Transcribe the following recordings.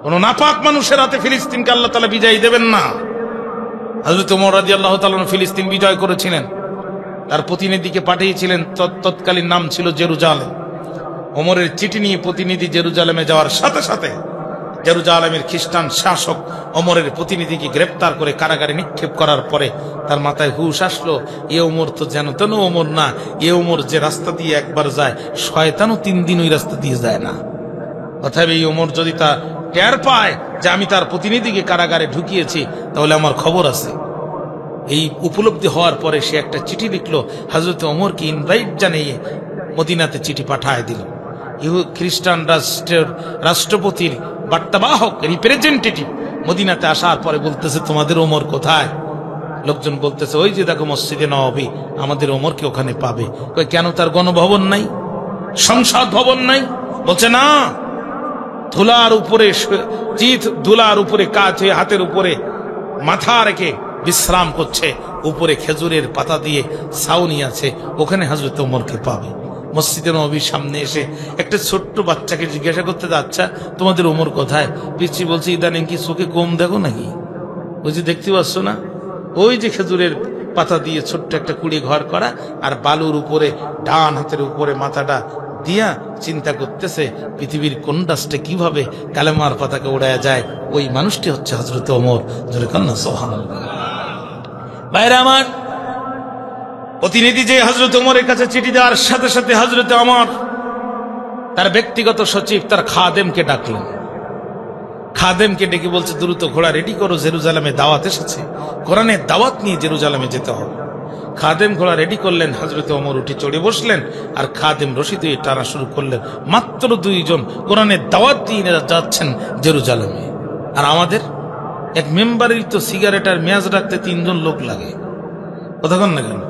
কোন নাপাক মানুষের হাতে ফিলিস্তিনকে আল্লাহ তাআলা বিজয় দেবেন না। হযরত ওমর রাদিয়াল্লাহু তাআলা ফিলিস্তিন বিজয় করেছিলেন, তার প্রতিনিধিকে পাঠিয়েছিলেন, তৎকালীন নাম ছিল জেরুজালেম। ওমরের চিঠি নিয়ে প্রতিনিধি জেরুজালেমে যাওয়ার সাথে সাথে জেরুজালেমের খ্রিস্টান শাসক ওমরের প্রতিনিধিকে গ্রেপ্তার করে কারাগারে নিক্ষেপ করার পরে তার মাথায় হুঁশ আসলো, এ ওমর তো যেন তেন ওমর না, এ ওমর যে রাস্তা দিয়ে একবার যায় শয়তানও 3 দিন ওই রাস্তা দিয়ে যায় না। অতএব এই ওমর যদি তা টের পায় যে আমি তার প্রতিনিধিকে কারাগারে ঢুকিয়েছি, তাহলে আমার খবর আছে। এই উপলব্ধি হওয়ার পরে সে একটা চিঠি লিখলো, হযরত ওমরকে ইনভাইট জানিয়ে মদিনাতে চিঠি পাঠায় দিল। খ্রিস্টান রাষ্ট্রপতির বার্তাবাহক রিপ্রেজেন্টেটিভ মদিনাতে আসার পরে বলতেছে, তোমাদের ওমর কোথায়? লোকজন বলতেছে, ওই যে দেখো মসজিদে নববী, আমাদের ওমরকে ওখানে পাবে। কই কেন, তার গণভবন নাই, সংসদ ভবন নাই? বলছে না, ধুলার উপরে ধুলার উপরে কাজ হয়ে হাতের উপরে মাথা রেখে বিশ্রাম করছে, উপরে খেজুরের পাতা দিয়ে ছাউনি আছে, ওখানে হযরত ওমরকে পাবে। মসজিদে নববীর সামনে এসে একটা ছোট্ট বাচ্চাকে জিজ্ঞাসা করতে, আচ্ছা তোমাদের ওমর কোথায়? পিচ্ছি বলছে, ইদানিং কি চোখে কম দেখো নাকি? ওই যে দেখতে পাচ্ছ না, ওই যে খেজুরের পাতা দিয়ে ছোট্ট একটা কুড়ি ঘর করা, আর বালুর উপরে ডান হাতের উপরে মাথাটা দিয়া চিন্তা করতেছে পৃথিবীর কোন রাষ্ট্রে কিভাবে কালেমার পাতাকে উড়ায়া যায়, ওই মানুষটি হচ্ছে হযরত ওমর। জোরে কান্না সুবহানাল্লাহ। ভাইরা আমার, প্রতিনিধি যে হযরত ওমরের কাছে চিঠি দেওয়ার সাথে সাথে হযরত ওমর তার ব্যক্তিগত সচিব তার খাদেমকে ডাকলেন। খাদেমকে ডেকে বলছে, দ্রুত ঘোড়া রেডি করো, জেরুজালেমে দাওয়াত এসেছে, কোরআনের দাওয়াত নিয়ে জেরুজালেমে যেতে হবে। খাদেম ঘোড়া রেডি করলেন, হযরত ওমর উঠে চড়ে বসলেন, আর খাদেম রশি দিয়ে টানা শুরু করলেন। মাত্র 2 জন কোরআনের দাওয়াত দিয়ে যাচ্ছেন জেরুজালেমে। আর আমাদের এক মেম্বারের তো সিগারেট আর মেয়াজ রাখতে 3 জন লোক লাগে, কতক্ষণ না কেন?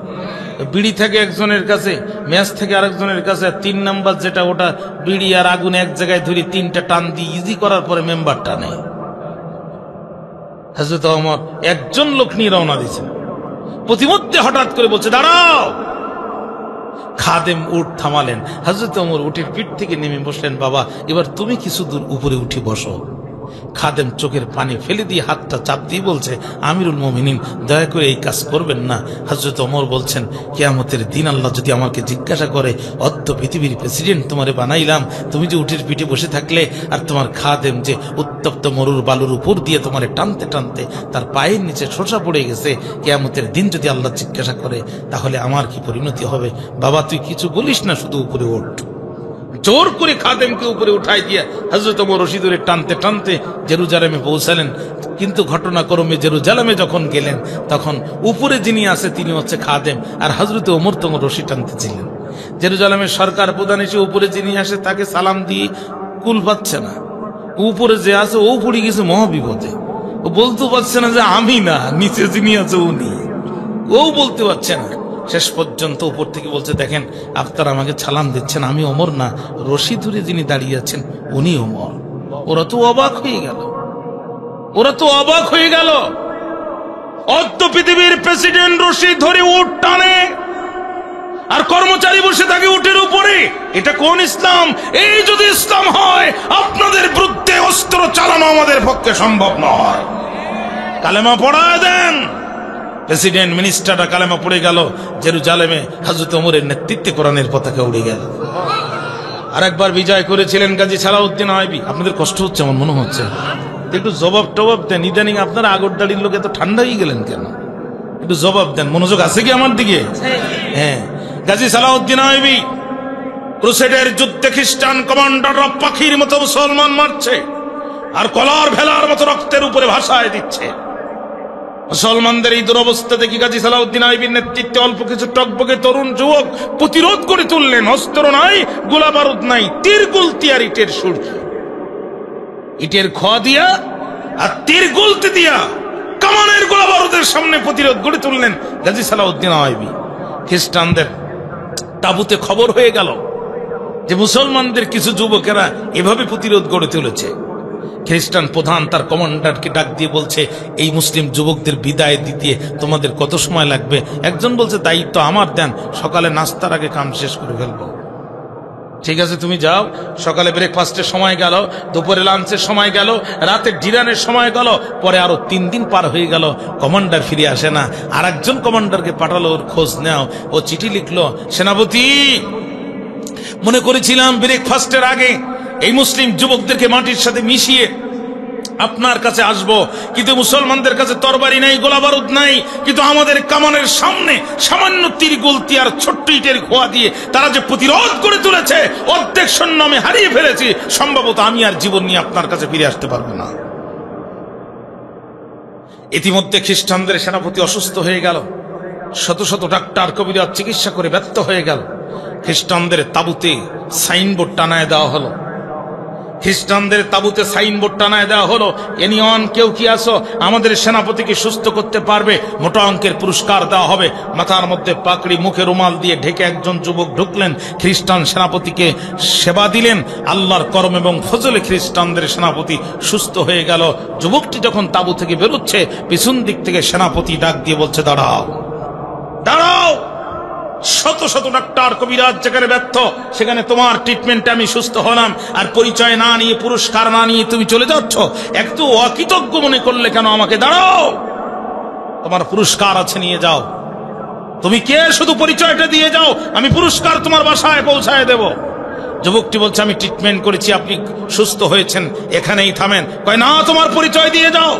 বিড়ি থেকে একজনের কাছে, মেয়াজ থেকে আরেকজনের কাছে, 3 নাম্বার যেটা ওটা বিড়ি আর আগুন এক জায়গায় ধরে 3টা টান দিয়ে ইজি করার পরে মেম্বার টানে। হযরত ওমর একজন লোক নিয়ে রওনা দিয়েছেন, প্রতিমধ্যে হঠাৎ করে বলছে, দাঁড়াও। খাদেম উট থামালেন, হযরত ওমর উটের পিঠ থেকে নেমে বসলেন, বাবা এবার তুমি কিছু দূর উপরে উঠে বসো। খাদেম চোখের পানি ফেলে দিয়ে হাতটা চাপ দিয়ে বলছে, আমিরুল মুমিনিন দয়া করে এই কাজ করবেন না। হযরত ওমর বলছেন, কিয়ামতের দিন আল্লাহ যদি আমাকে জিজ্ঞাসা করে, অদ্য পৃথিবীর প্রেসিডেন্ট তোমারে বানাইলাম, তুমি যে উটের পিঠে বসে থাকলে, আর তোমার খাদেম যে উত্তপ্ত মরুর বালুর উপর দিয়ে তোমারে টানতে টানতে তার পায়ের নিচে শোষা পড়ে গেছে, কিয়ামতের দিন যদি আল্লাহ জিজ্ঞাসা করে, তাহলে আমার কি পরিণতি হবে? বাবা তুই কিছু বলিস না, শুধু উপরে ওঠ। জোর করে খাদেমকে উপরে উঠাই দিয়ে হযরত ওমর রশি ধরে টানতে টানতে জেরুজালেমে পৌঁছালেন। কিন্তু ঘটনাক্রমে জেরুজালেমে যখন গেলেন, তখন উপরে যিনি আছে তিনি হচ্ছে খাদেম, আর হযরত ওমর তো রশি টানতেছিলেন। জেরুজালেমের সরকার প্রধান এসে উপরে যিনি আসে তাকে সালাম দিয়ে কুল পাচ্ছে না। উপরে যে আছে ও পড়ে গেছে মহাবিপদে, ও বলতে পারছে না যে আমি না, নিচে যিনি আছে উনি, ও বলতে পারছে না। শেষ পর্যন্ত উপর থেকে বলছে, দেখেন আপনারা আমাকে সালাম দিচ্ছেন, আমি ওমর না, রশি ধরে যিনি দাঁড়িয়ে আছেন উনি ওমর। ওরা তো অবাক হয়ে গেল, ওরা তো অবাক হয়ে গেল। অদ্য পৃথিবীর প্রেসিডেন্ট রশি ধরে উট টানে, আর কর্মচারী বসে থাকে উটের উপরে। এটা কোন ইসলাম? এই যদি ইসলাম হয়, আপনাদের বিরুদ্ধে অস্ত্র চালানো আমাদের পক্ষে সম্ভব নয়। কালেমা পড়ায় দেন। প্রেসিডেন্ট মিনিস্টাররা কালেমা পড়ে গেল। জেরুজালেমে হযরত ওমরের নেতৃত্বে কোরআনের পতাকা উড়ে গেল। আরেকবার বিজয় করেছিলেন গাজী সালাউদ্দিন আইবি। আপনাদের কষ্ট হচ্ছে আমার মনে হচ্ছে, একটু জবাব টবাব দেন। ইদানিং আপনারা আগরদাড়ির লোক এত ঠান্ডা হয়ে গেলেন কেন? একটু জবাব দেন। মনোযোগ আছে কি আমার দিকে? হ্যাঁ, গাজী সালাউদ্দিন আইবি ক্রুসেডের যুদ্ধে খ্রিস্টান কমান্ডাররা পাখির মতো মুসলমান মারছে, আর কলার ভেলার মতো রক্তের উপরে ভাসায় দিচ্ছে। মুসলমানদের এই দুরবস্থা দেখি গাজী সালাউদ্দিন আইবির নেতৃত্বে অল্প কিছু টকবকে তরুণ যুবক প্রতিরোধ করে তুললেন। অস্ত্র নাই, গোলা বারুদ নাই, তীর গুলতি আর ইটের সুর, ইটের খোয়া দিয়া আর তীর গুলতি দিয়া কামানের গোলা বারুদের সামনে প্রতিরোধ গড়ে তুললেন গাজী সালাউদ্দিন আইবি। খ্রিস্টানদের তাবুতে খবর হয়ে গেল যে মুসলমানদের কিছু যুবকেরা এভাবে প্রতিরোধ গড়ে তুলেছে। খ্রিস্টান প্রধান তার কমান্ডারকে ডাক দিয়ে বলছে, এই মুসলিম যুবকদের বিদায় দিতে তোমাদের কত সময় লাগবে? একজন বলছে, দায়িত্ব আমার দেন, সকালে নাস্তার আগে কাম শেষ করে ফেলবো। ঠিক আছে তুমি যাও, সকালে ব্রেকফাস্টের সময় গেল, দুপুরে লাঞ্চের সময় গেল, রাতে ডিনারের সময় গেল, পরে আরো 3 দিন পার হয়ে গেল, কমান্ডার ফিরে আসে না। আর একজন কমান্ডারকে পাঠালো ওর খোঁজ নেও। ও চিঠি লিখলো, সেনাপতি মনে করেছিলাম ব্রেকফাস্টের আগে এই মুসলিম যুবকদেরকে মাটির সাথে মিশিয়ে আপনার কাছে আসবো, কিন্তু মুসলমানদের কাছে তরবারি নাই, গোলা বারুদ নাই, কিন্তু আমাদের কামানের সামনে সামান্য তীর গুলতি আর ছোট্ট ইটের খোয়া দিয়ে তারা যে প্রতিরোধ করে তুলেছে, অর্ধেক সৈন্য আমি হারিয়ে ফেলেছি, সম্ভবত আমি আর জীবন নিয়ে আপনার কাছে ফিরে আসতে পারবো না। ইতিমধ্যে খ্রিস্টানদের সেনাপতি অসুস্থ হয়ে গেল, শত শত ডাক্তার কবিরাজ চিকিৎসা করে ব্যর্থ হয়ে গেল। খ্রিস্টানদের তাঁবুতে সাইনবোর্ড টানায় দেওয়া হলো, খ্রিস্টানদের তাঁবুতে সাইনবোর্ড টানায় দেওয়া হলো, এনিওয়ান কেউ কি আসো, আমাদের সেনাপতিকে সুস্থ করতে পারবে, মোটা অঙ্কের পুরস্কার দেওয়া হবে। মাথার মধ্যে পাকড়ি, মুখে রুমাল দিয়ে ঢেকে একজন যুবক ঢুকলেন, খ্রিস্টান সেনাপতিকে সেবা দিলেন। আল্লাহর করম এবং ফজলে খ্রিস্টানদের সেনাপতি সুস্থ হয়ে গেল। যুবকটি যখন তাঁবু থেকে বেরোচ্ছে, পিছন দিক থেকে সেনাপতি ডাক দিয়ে বলছে, দাঁড়াও দাঁড়াও, শত শত ডাক্তার কবিরাজ যেখানে ব্যর্থ, সেখানে তোমার ট্রিটমেন্টে আমি সুস্থ হলাম, আর পরিচয় না নিয়ে, পুরস্কার না নিয়ে তুমি চলে যাচ্ছ, একটু অকৃতজ্ঞ মনে করলে কেন আমাকে? দাঁড়াও, তোমার পুরস্কার আছে, নিয়ে যাও। তুমি কে শুধু পরিচয়টা দিয়ে যাও, আমি পুরস্কার তোমার বাসায় পৌঁছায় দেব। যুবকটি বলছে, আমি ট্রিটমেন্ট করেছি, আপনি সুস্থ হয়েছেন, এখানেই থামেন। কয় না, তোমার পরিচয় দিয়ে যাও।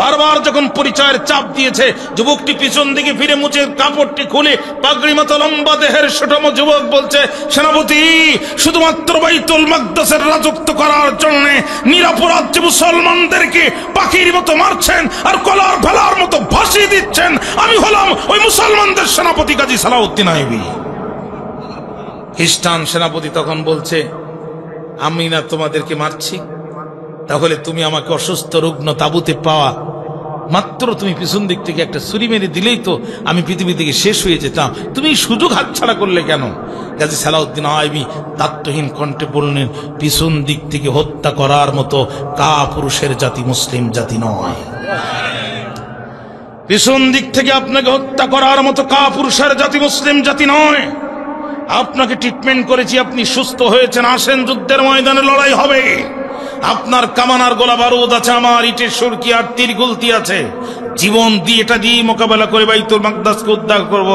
বারবার যখন পরিচয়ের চাপ দিয়েছে, যুবকটি পিছন দিকে ফিরে মুছে কাপড়টি খুলে পাগড়ি মতো লম্বা দেহের সুঠম যুবক বলছে, সেনাপতি শুধুমাত্র বাইতুল মাকদাসের রাজত্ব করার জন্য নিরপরাধ যে মুসলমানদেরকে পাখির মতো মারছেন আর কলার ভেলার মতো ভাসিয়ে দিচ্ছেন, আমি হলাম ওই মুসলমানদের সেনাপতি গাজী সালাউদ্দিন আইয়ুবী। খ্রিস্টান সেনাপতি তখন বলছে, আমি না তোমাদেরকে মারছি, তাহলে তুমি আমাকে অসুস্থ রুগ্ন তাঁবুতে পাওয়া মাত্র তুমি পিছন দিক থেকে একটা ছুরি মেরে দিলেই তো আমি পৃথিবী থেকে শেষ হয়ে যেতাম, তুমি সুযোগ হাতছাড়া করলে কেন? গাজী সালাউদ্দিন আইয়ুবী তাত্ত্বহীন কণ্ঠে বললেন, পিছন দিক থেকে হত্যা করার মতো কা পুরুষের জাতি মুসলিম জাতি নয়। পিছন দিক থেকে আপনাকে হত্যা করার মতো কা পুরুষের জাতি মুসলিম জাতি নয়। আপনাকে ট্রিটমেন্ট করেছি, আপনি সুস্থ হয়েছেন, আসেন যুদ্ধের ময়দানে লড়াই হবে। আপনার কামানার গোলা বারুদ আছে, আমার ইটের সুরকি আর তীর গুলতি আছে, জীবন দিয়ে এটা দিয়ে মোকাবেলা করে বাইতুল মাকদাসকে উদ্ধার করব।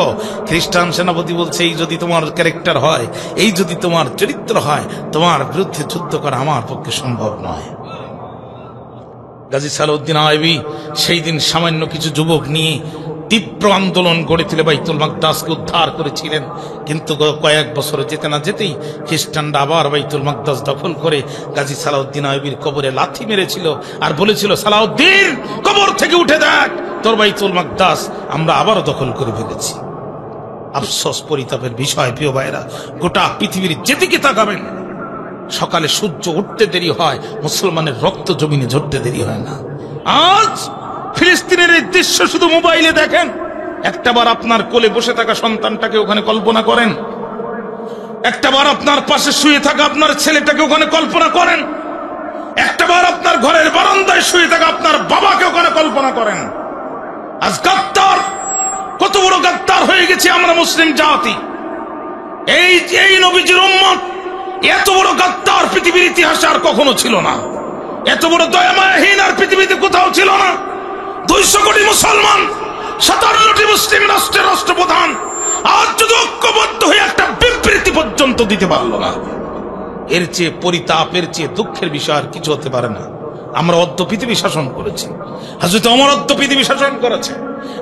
খ্রিস্টান সেনাপতি বলছে, এই যদি তোমার ক্যারেক্টার হয়, এই যদি তোমার চরিত্র হয়, তোমার বিরুদ্ধে যুদ্ধ করা আমার পক্ষে সম্ভব নয়। গাজী সালাউদ্দিন আইয়ুবী সেই দিন সামান্য কিছু যুবক নিয়ে তীব্র আন্দোলন গড়ে তুলে বাইতুল মাকদাসকে উদ্ধার করেছিলেন, কিন্তু কয়েক বছর যেতে না যেতেই খ্রিস্টানরা আবার বাইতুল মাকদাস দখল করে গাজী সালাউদ্দিন আইয়ুবীর কবরে লাথি মেরেছিল আর বলেছিল, সালাউদ্দিন কবর থেকে উঠে দেখ, তোর বাইতুল মাকদাস আমরা আবারও দখল করে ফেলেছি। আফসোস, পরিতাপের বিষয় প্রিয় ভাইরা, গোটা পৃথিবীর যেদিকে তাকাবেন সকালে সূর্য উঠতে দেরি হয়, মুসলমানের রক্ত জমিনে ঝরতে দেরি হয় না। আজ ফিলিস্তিনের এই দৃশ্য শুধু মোবাইলে দেখেন, একটাবার আপনার কোলে বসে থাকা সন্তানটাকে ওখানে কল্পনা করেন, একটাবার আপনার পাশে শুয়ে থাকা আপনার ছেলেটাকে ওখানে কল্পনা করেন, একটাবার আপনার ঘরের বারান্দায় শুয়ে থাকা আপনার বাবাকে ওখানে কল্পনা করেন। আজ গাদ্দার, কত বড় গাদ্দার হয়ে গেছে আমরা মুসলিম জাতি। এই নবীজির উম্মত এত বড় গাদ্দার পৃথিবীর ইতিহাসে আর কখনো ছিল না, এত বড় দয়ামায়াহীন আর পৃথিবীতে কোথাও ছিল না। 200 কোটি মুসলমান, 57টি মুসলিম রাষ্ট্রের রাষ্ট্রপ্রধান আজ যদি ঐক্যবদ্ধ হয়ে একটা বিবৃতি পর্যন্ত দিতে পারল না, এর চেয়ে পরিতাপ, এর চেয়ে দুঃখের বিষয় আর কিছু হতে পারে না। আমরা অর্ধ পৃথিবী শাসন করেছি, হযরত ওমর অর্ধ পৃথিবী শাসন করেছে,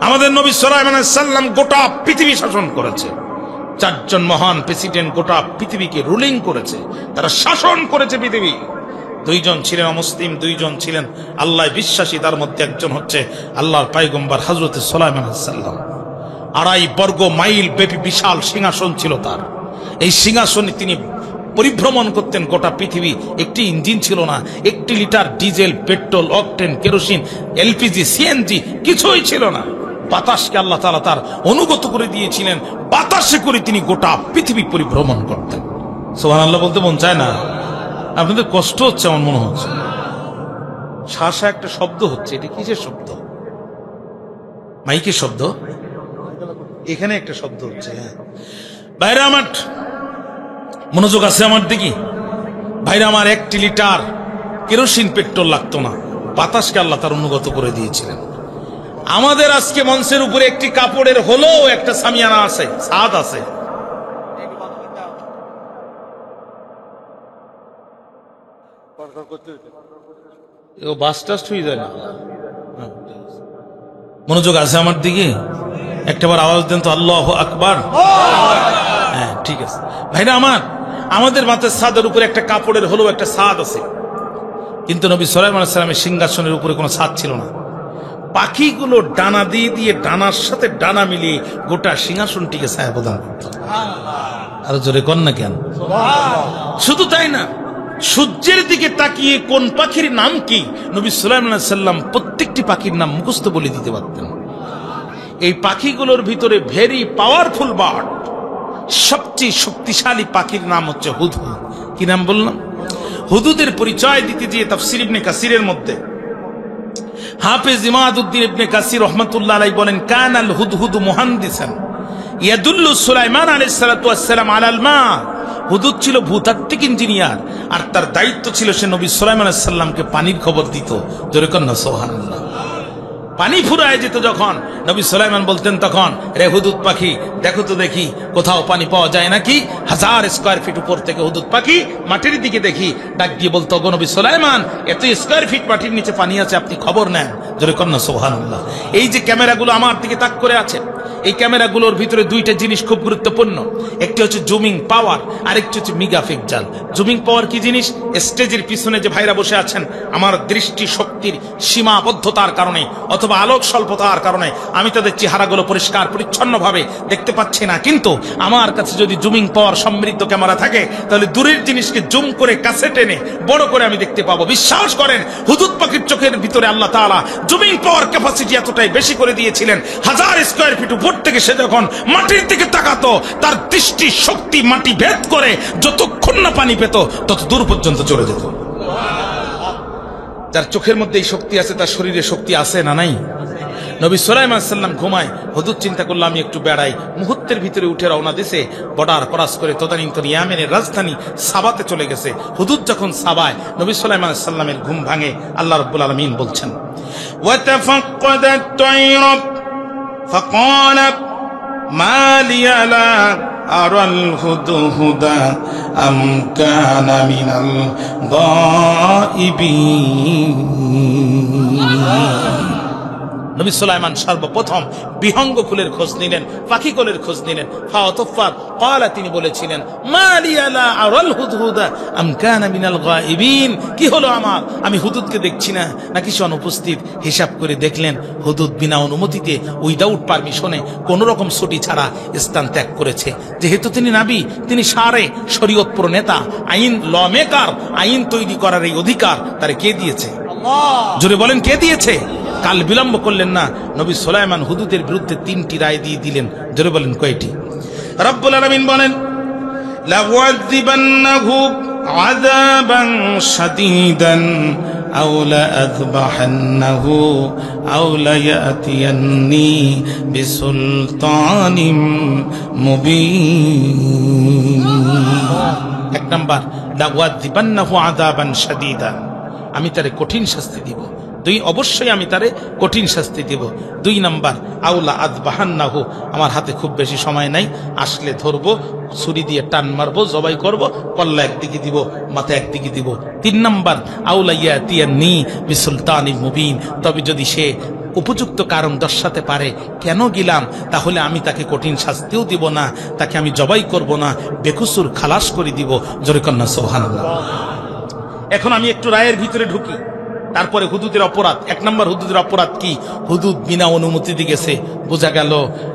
আমাদের নবী সুলাইমান আলাইহিস সালাম গোটা পৃথিবী শাসন করেছে, 4 জন মহান প্রেসিডেন্ট গোটা পৃথিবীকে রুলিং করেছে, তারা শাসন করেছে পৃথিবী। 2 জন ছিলেন অমুসলিম, 2 জন ছিলেন আল্লাহ বিশ্বাসী, তার মধ্যে একজন হচ্ছে আল্লাহর পয়গম্বর হযরত সুলাইমান আলাইহিস সালাম। 2.5 বর্গ মাইল ব্যাপী বিশাল সিংহাসন ছিল তার। এই সিংহাসনে তিনি পরিভ্রমণ করতেন গোটা পৃথিবী। একটি ইঞ্জিন ছিল না, 1 litre diesel, petrol, octane, kerosene, LPG, CNG কিছুই ছিল না। বাতাসকে আল্লাহ তাআলা তার অনুগত করে দিয়েছিলেন, বাতাসে করে তিনি গোটা পৃথিবী পরিভ্রমণ করতেন। সুবহানাল্লাহ বলতে মন চায় না? আপনাদের কষ্ট হচ্ছে আমার মনে হচ্ছে। শাসা একটা শব্দ হচ্ছে, এটা কিসের শব্দ? মাইকের শব্দ? এখানে একটা শব্দ হচ্ছে। বাইরে আমার মনোযোগ আছে আমার দিকে ভাইরা আমার? 1 লিটার কেরোসিন পেট্রোল লাগতো না, বাতাসকে আল্লাহ তার অনুগত করে দিয়েছিলেন। আমাদের আজকে মঞ্চের উপরে একটি কাপড়ের হলো একটা সামিয়ানা আছে, ছাদ আছে। বাস টাস্ট হয়ে যায় না। মনোযোগ আছে আমার দিকে? একটাবার আওয়াজ দেন তো, আল্লাহু আকবার। হ্যাঁ, ঠিক আছে ভাইরা আমার। আমাদের মাথার ছাদের উপরে একটা কাপড়ের হলো একটা ছাদ আছে, কিন্তু নবী সুলাইমান আলাইহিস সালামের সিংহাসনের উপরে কোনো ছাদ ছিল না। পাখিগুলো ডানা দিয়ে দিয়ে ডানার সাথে ডানা মিলিয়ে গোটা সিংহাসনটিকে ছায়া প্রদান করত। আরো জোরে কন না কেন? শুধু তাই না, সূর্যের দিকে তাকিয়ে কোন পাখির নাম কি নবী সুলাইমান আলাইহিস সালাম প্রত্যেকটি পাখির নাম মুখস্থ বলে দিতে পারতেন। এই পাখিগুলোর ভিতরে ভেরি পাওয়ারফুল বার্ড, সবচেয়ে শক্তিশালী পাখির নাম হচ্ছে হুদহুদ। কি নাম বললাম? হুদুদের পরিচয় দিতে গিয়ে তাফসীর ইবনে কাসিরের মধ্যে হাফেজ ইমাদউদ্দিন ইবনে কাসির রাহমাতুল্লাহ আলাইহি বলেন, কানাল হুদহুদু মুহান্দিসান ইয়াদুল্লু সুলাইমান আলাইহিস সালাতু ওয়াস সালাম আলাল মা। হুদুদ ছিল ভূতাত্ত্বিক ইঞ্জিনিয়ার, আর তার দায়িত্ব ছিল সে নবী সুলাইমান আলাইহিস সালামকে পানির খবর দিত। জোরে কর না সুবহানাল্লাহ। পানি ফুরায় যেত যখন, নবী সুলাইমান বলতেন তখন, রে হুদুদ পাখি দেখো তো দেখি কোথাও পানি পাওয়া যায় নাকি। 1000 স্কয়ার ফিট উপর থেকে হুদুদ পাখি মাটির দিকে দেখি ডাক দিয়ে বলতো, গো নবী সুলাইমান, এত স্কয়ার ফিট মাটির নিচে পানি আছে, আপনি খবর নেন। জোরে কর না সুবহানাল্লাহ। এই যে ক্যামেরাগুলো আমার দিকে তাক করে আছে, এই ক্যামেরাগুলোর ভিতরে দুইটা জিনিস খুব গুরুত্বপূর্ণ। একটি হচ্ছে জুমিং পাওয়ার, আরেকটি হচ্ছে মেগা পিক্সেল। জুমিং পাওয়ার কি জিনিস? স্টেজের পিছনে যে ভাইরা বসে আছেন, আমার দৃষ্টি শক্তির সীমাবদ্ধতার কারণে অথবা আলোক স্বল্পতার কারণে আমি তাদের চেহারাগুলো পরিষ্কার পরিচ্ছন্ন ভাবে দেখতে পাচ্ছি না, কিন্তু আমার কাছে যদি জুমিং পাওয়ার সমৃদ্ধ ক্যামেরা থাকে তাহলে দূরের জিনিসকে জুম করে কাছে টেনে বড় করে আমি দেখতে পাবো। বিশ্বাস করেন, হুদুদ পাখির চোখের ভিতরে আল্লাহ তাআলা জুমিং পাওয়ার ক্যাপাসিটি এতটাই বেশি করে দিয়েছিলেন, 1000 স্কয়ার ফিট উপর থেকে সে যখন মাটির দিকে তাকাতো, তার দৃষ্টি শক্তি মাটি ভেদ করে যতক্ষণ না পানি পেত তত দূর পর্যন্ত চলে যেত। যার চোখের মধ্যে এই শক্তি আছে তার শরীরে শক্তি আছে না নাই? নবী সুলাইমান আলাইহিস সালাম ঘুমায়, হুদুদ চিন্তা করলো আমি একটু বেড়াই। মুহূর্তের ভিতরে উঠে রওনা দিছে, বর্ডার ক্রস করে তদানীন্তন ইয়ামেনের রাজধানী সাবাতে চলে গেছে। হুদুদ যখন সাবায়, নবী সুলাইমান আলাইহিস সালামের ঘুম ভাঙে। আল্লাহ রাব্বুল আলামিন বলছেন, ওয়া তাফাক্কাদাত তায়রা ফাকাল মা লিয়া লা আরাল হুদহুদা আম কানা মিনাল গায়িবিন। নবী সুলাইমান সর্বপ্রথম বিহঙ্গ কুলের খোঁজ নিলেন, পাখি কুলের খোঁজ নিলেন। ফাওয়াতফার ক্বালা, তিনি বলেছিলেন, মা লিয়া লা আরাল হুদহুদা আম কানা মিনাল গায়িবিন। কি হলো আমার, আমি হুদুদকে দেখছি না নাকি সে অনুপস্থিত। হিসাব করে দেখলেন হুদুদ বিনা অনুমতিতে, উইদাউট পারমিশনে, কোন রকম ছুটি ছাড়া স্থান ত্যাগ করেছে। যেহেতু তিনি নবী, তিনি সারে শরীয়ত প্রণেতা, আইন ল মেকার, আইন তৈরি করার এই অধিকার তারে কে দিয়েছে? জোরে বলেন, কে দিয়েছে? কাল বিলম্ব করলেন না, নবী সুলাইমান হুদুদের বিরুদ্ধে 3টি রায় দিয়ে দিলেন। জোরে বলেন কয়টি? রব্বুল আলামিন বলেন, লাউযিবান্নাহু আযাবান শাদীদান আও লাআযবাহান্নাহু আও লায়াতিয়ান্নি বিসুলতানিম মুবিন। 1 নাম্বার, লাউযিবান্নাহু আযাবান শাদীদান, আমি তারে কঠিন শাস্তি দিব। 2, অবশ্যই আমি তারে কঠিন শাস্তি দিব। 2 নাম্বার, আউলা আযবাহান্নাহু, আমার হাতে খুব বেশি সময় নাই, আসলে ধরবো, ছুরি দিয়ে টান মারবো, জবাই করব, কল্লা একদিকে দিব, মাথা একদিকে দিব। 3 নাম্বার, আউলা ইয়াতিয়ান্নি বিসুলতানিম মুবিন, তবে যদি সে উপযুক্ত কারণ দর্শাতে পারে কেন গেলাম, তাহলে আমি তাকে কঠিন শাস্তিও দিব না, তাকে আমি জবাই করব না, বেকসুর খালাস করে দিব। জোরে কন্যা সুবহানাল্লাহ। এখন আমি একটু রায়ের ভিতরে ঢুকি। তারপরে হুদুদের অপরাধ। 1 নম্বর হুদুদের অপরাধ কি? হুদুদ বিনা অনুমতি দিয়ে গেছে। বোঝা গেল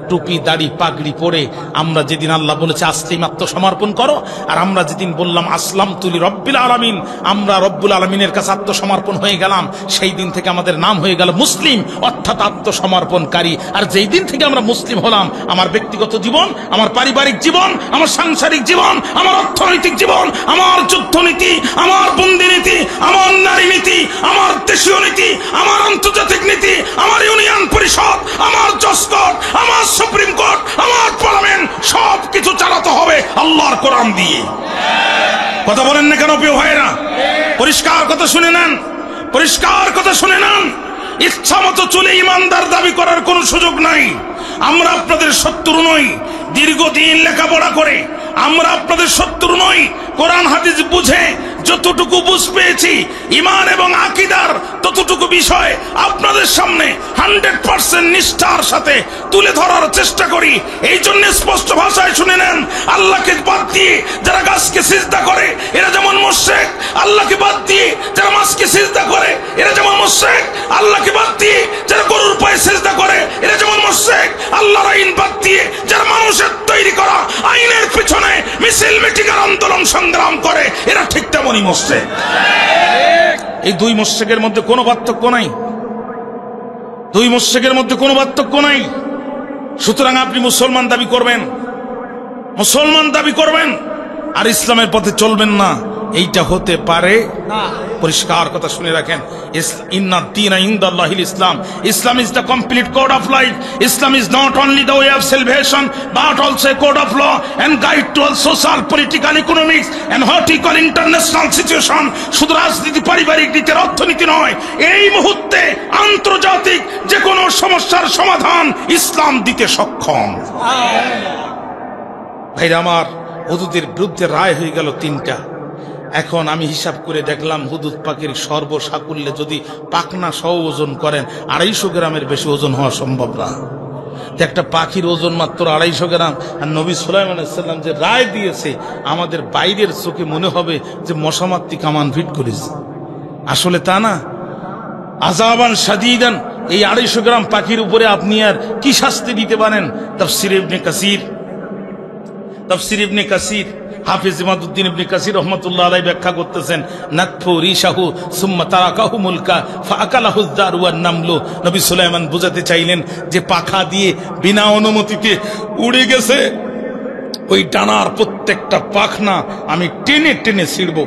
টুপি দাড়ি পাগড়ি পরে আমরা যেদিন আল্লাহ বলেছে আসলিম, আত্মসমর্পণ করো, আর আমরা যেদিন বললাম আসলাম তুলি রব্বিল আলামিন, আমরা রব্বুল আলামিনের কাছে আত্মসমর্পণ হয়ে গেলাম, সেই দিন থেকে আমাদের নাম হয়ে গেল মুসলিম, অর্থাৎ আত্মসমর্পণকারী। আর যেই দিন থেকে আমরা মুসলিম হলাম, আমার ব্যক্তিগত জীবন, আমার পারিবারিক জীবন, আমার সাংসারিক জীবন, আমার অর্থনৈতিক জীবন, আমার যুদ্ধনীতি, আমার বন্দি নীতি, আমার নারী নীতি, আমার দেশীয় নীতি, আমার আন্তর্জাতিক নীতি, আমার ইউনিয়ন পরিষদ, আমার জজ কোর্ট, আমার সুপ্রিম কোর্ট, আমার পার্লামেন্ট, সবকিছু চালাতে হবে আল্লাহর কোরআন দিয়ে। কথা বলেন না কেন প্রিয় ভাইরা? পরিষ্কার কথা শুনে নেন, পরিষ্কার কথা শুনে নেন। ইচ্ছা মতো চলে ইমানদার দাবি করার কোনো সুযোগ নাই। আমরা আপনাদের শত্রু নই। দীর্ঘদিন লেখাপড়া করে আমরা আপনাদের শত্রু নই। কোরআন হাদিস বুঝে যতটুকু বুঝ পেয়েছি ঈমান এবং আকীদার ততটুকু বিষয় আপনাদের সামনে 100% নিষ্ঠার সাথে তুলে ধরার চেষ্টা করি। এই জন্য স্পষ্ট ভাষায় শুনে নেন, আল্লাহকে বাদ দিয়ে যারা গাছকে সিজদা করে এরা যেমন মুশরিক, আল্লাহকে বাদ দিয়ে যারা মাছকে সিজদা করে এরা যেমন মুশরিক, আল্লাহকে বাদ দিয়ে যারা গরুর পায়ে সিজদা করে এরা যেমন মুশরিক, আল্লাহর আইন বাদ দিয়ে যারা মানুষের তৈরি করা আইনের পিছনে মিছিল মিটিংয়ের আন্দোলন সংগ্রাম করে এরা ঠিক তেমনই মুশরিক। এই দুই মুশরিকের মধ্যে কোনো পার্থক্য নাই, দুই মুশরিকের মধ্যে কোনো পার্থক্য নাই। সুতরাং আপনি মুসলমান দাবি করবেন, মুসলমান দাবি করবেন আর ইসলামের পথে চলবেন না, এইটা হতে পারে না। পরিষ্কার কথা শুনে রাখেন, ইন্নাদ দীনা ইনদাল্লাহিল ইসলাম। Islam is the complete code of life. Islam is not only the way of salvation but also a code of law and guide to all social, political, economics and what we call international situation. শুধু রাজনীতি, পারিবারিক নীতির অর্থনীতি নয়, এই মুহূর্তে আন্তর্জাতিক যে কোনো সমস্যার সমাধান ইসলাম দিতে সক্ষম। ভাইরা আমার, হুদুদের বিরুদ্ধে রায় হয়ে গেল 3টা। এখন আমি হিসাব করে দেখলাম হুদুদ পাখির সর্বসাকুল্যে যদি পাখনা সহ ওজন করেন 250 গ্রামের বেশি ওজন হওয়া সম্ভব না। একটা পাখির ওজন মাত্র 250 গ্রাম। আর নবী সুলাইমান আলাইহিস সালাম যে রায় দিয়েছে আমাদের বাইরের চোখে মনে হবে যে মশামাত্তি কামান ফিট করেছে, আসলে তা না। আযাবান শাদীদান, এই 250 গ্রাম পাখির উপরে আপনি আর কি শাস্তি দিতে পারেন? তাফসীর ইবনে কাসির হাফিজ ইমাদউদ্দিন ইবনে কাসির রাহমাতুল্লাহ আলাইহি ব্যাখ্যা করতেছেন, নাতফু রিশাহু সুম্মা তারাকাহু মুলকা ফাআকালাহু যারু ওয়ান নামলু। নবী সুলাইমান বুঝাতে চাইলেন যে পাখা দিয়ে বিনা অনুমতিতে উড়ে গেছে, ওই ডানার প্রত্যেকটা পাখনা আমি টেনে টেনে ছিড়ব।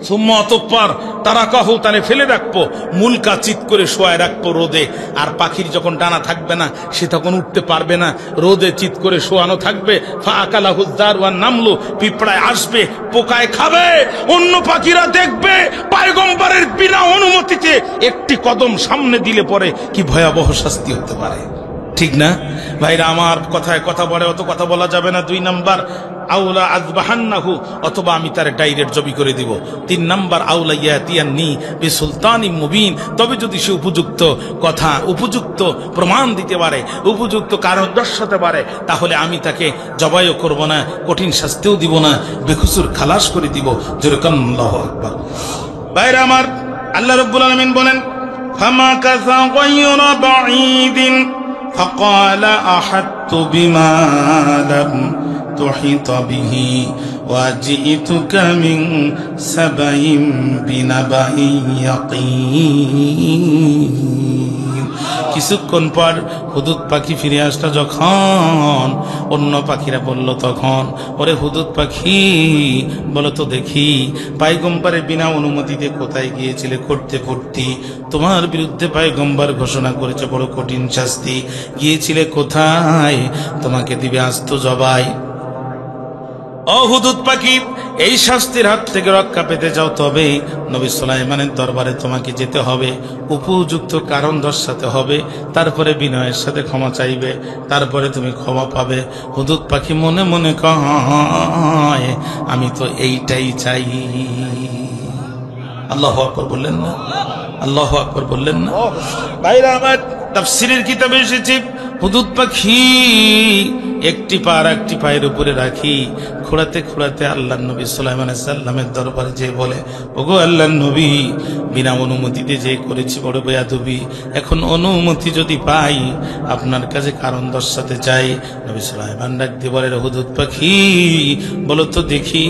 সুম্মা অতঃপর তারাকাহু, তারে ফেলে রাখবো, মুলকা চিত করে শোয়ায় রাখবো রোদে। আর পাখির যখন ডানা থাকবে না সে তখন উঠতে পারবে না, রোদে চিত করে শোয়ানো থাকবে। ফাআকালাহু যারু ওয়ান নামলু, পিঁপড়ায় আসবে, পোকায় খাবে, অন্য পাখিরা দেখবে পয়গম্বরের বিনা অনুমতিতে একটি কদম সামনে দিলে পরে কি ভয়াবহ শাস্তি হতে পারে, ঠিক না? ভাইরা আমার, কথায় কথা বলে অত কথা বলা যাবে না। 2 নাম্বার, আউলা আযবাহান্নাহু, অথবা আমি তার ডাইরেক্ট জবি করে দিব। 3 নাম্বার, আউলা ইয়াতিয়ান্নি বিসুলতানিম মুবিন, তবে যদি সে উপযুক্ত কথা, উপযুক্ত প্রমাণ দিতে পারে, উপযুক্ত কারণ দর্শাতে পারে, তাহলে আমি তাকে জবাইও করব না, কঠিন শাস্তিও দিব না, বেকসুর খালাস করে দিব। যেরকম আল্লাহু আকবার। ভাইরা আমার, আল্লাহ রাব্বুল আলামিন বলেন, ফামা কাযা গায়রা বাঈদিন فقال أحطت بما لم تحط به وجئتك من سبأ بنبأ يقين। কিছুক্ষণ পর হুদুদ পাখি ফিরে আসলো। যখন অন্য পাখিরা বলল, তখন ওরে হুদুদ পাখি বলো তো দেখি, পয়গম্বরের বিনা অনুমতিতে কোথায় গিয়েছিলে করতে করতে? তোমার বিরুদ্ধে পয়গম্বর ঘোষণা করেছে বড় কঠিন শাস্তি, গিয়েছিলে কোথায়? তোমাকে দিবে আস্ত জবাই। ও হুদুদ পাখি, এই শাস্তির হাত থেকে রক্ষা পেতে যাও তবে নবী সুলাইমানের দরবারে তোমাকে যেতে হবে, উপযুক্ত কারণ দর্শাতে হবে, তারপরে বিনয়ের সাথে ক্ষমা চাইবে, তারপরে তুমি ক্ষমা পাবে। হুদুদ পাখি মনে মনে কয়, আমি তো এইটাই চাই। আল্লাহু আকবার বললেন না? আল্লাহু আকবার বললেন না? ভাইরা আমার, তাফসীরের কিতাবে এসেছে হুদুদ পাখি একটি পা আর একটি পায়ের উপরে রাখি খোঁড়াতে খোঁড়াতে আল্লাহর নবী সুলাইমান আলাইহিস সালামের দরবারে যে বলে, ওগো আল্লাহর নবী, বিনা অনুমতিতে যে করেছি বড় বেয়াদবি, এখন অনুমতি যদি পাই আপনার কাছে কারণ দর্শাতে চাই। নবী সুলাইমান ডাক দিয়ে বলে, হুদুদ পাখি বলো তো দেখি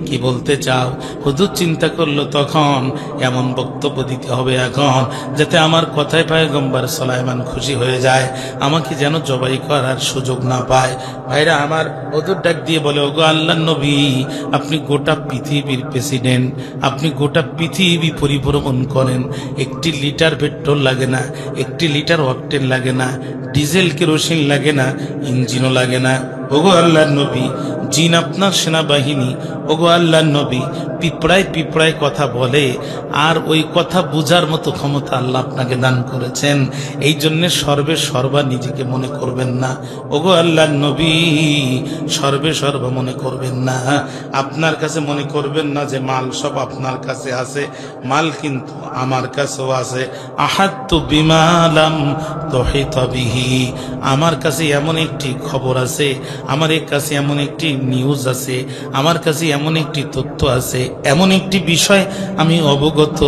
কি বলতে চাও? হুদুদ চিন্তা করলো, তখন এমন বক্তব্য দিতে হবে এখন যাতে আমার কথায় পয়গম্বর সুলাইমান খুশি হয়ে যায়, আমাকে যেন জবাই করার সুযোগ না পায়। ভাইরা আমার, হুদুদ ডাক দিয়ে বলে, ওগো আল্লাহর নবী, আপনি গোটা পৃথিবীর প্রেসিডেন্ট, আপনি গোটা পৃথিবী পরিভ্রমণ করেন, 1 লিটার পেট্রোল লাগে না, 1 লিটার অকটেন লাগে না, ডিজেল কেরোসিন লাগে না, ইঞ্জিনও লাগে না, ওগো আল্লাহর নবী, জিন আপনার সেনাবাহিনী। ওগো আল্লাহর নবী, পিঁপড়ায় পিঁপড়ায় কথা বলে, আর ওই কথা বুঝার মতো ক্ষমতা আল্লাহ আপনাকে দান করেছেন। এই জন্য সর্বে সর্বা নিজেকে মনে করবেন না। ওগো আল্লাহর নবী, সর্বে সর্বা মনে করবেন না। আপনার কাছে মনে করবেন না যে মাল সব আপনার কাছে আছে, মাল কিন্তু আমার কাছেও আছে। আহাত্তু বিমালাম তহিত বিহি, আমার কাছে এমন একটি খবর আছে, আমার কাছে এমন একটি নিউজ আছে, আমার কাছে এমন একটি তথ্য আছে, এমন একটি বিষয় আমি অবগত,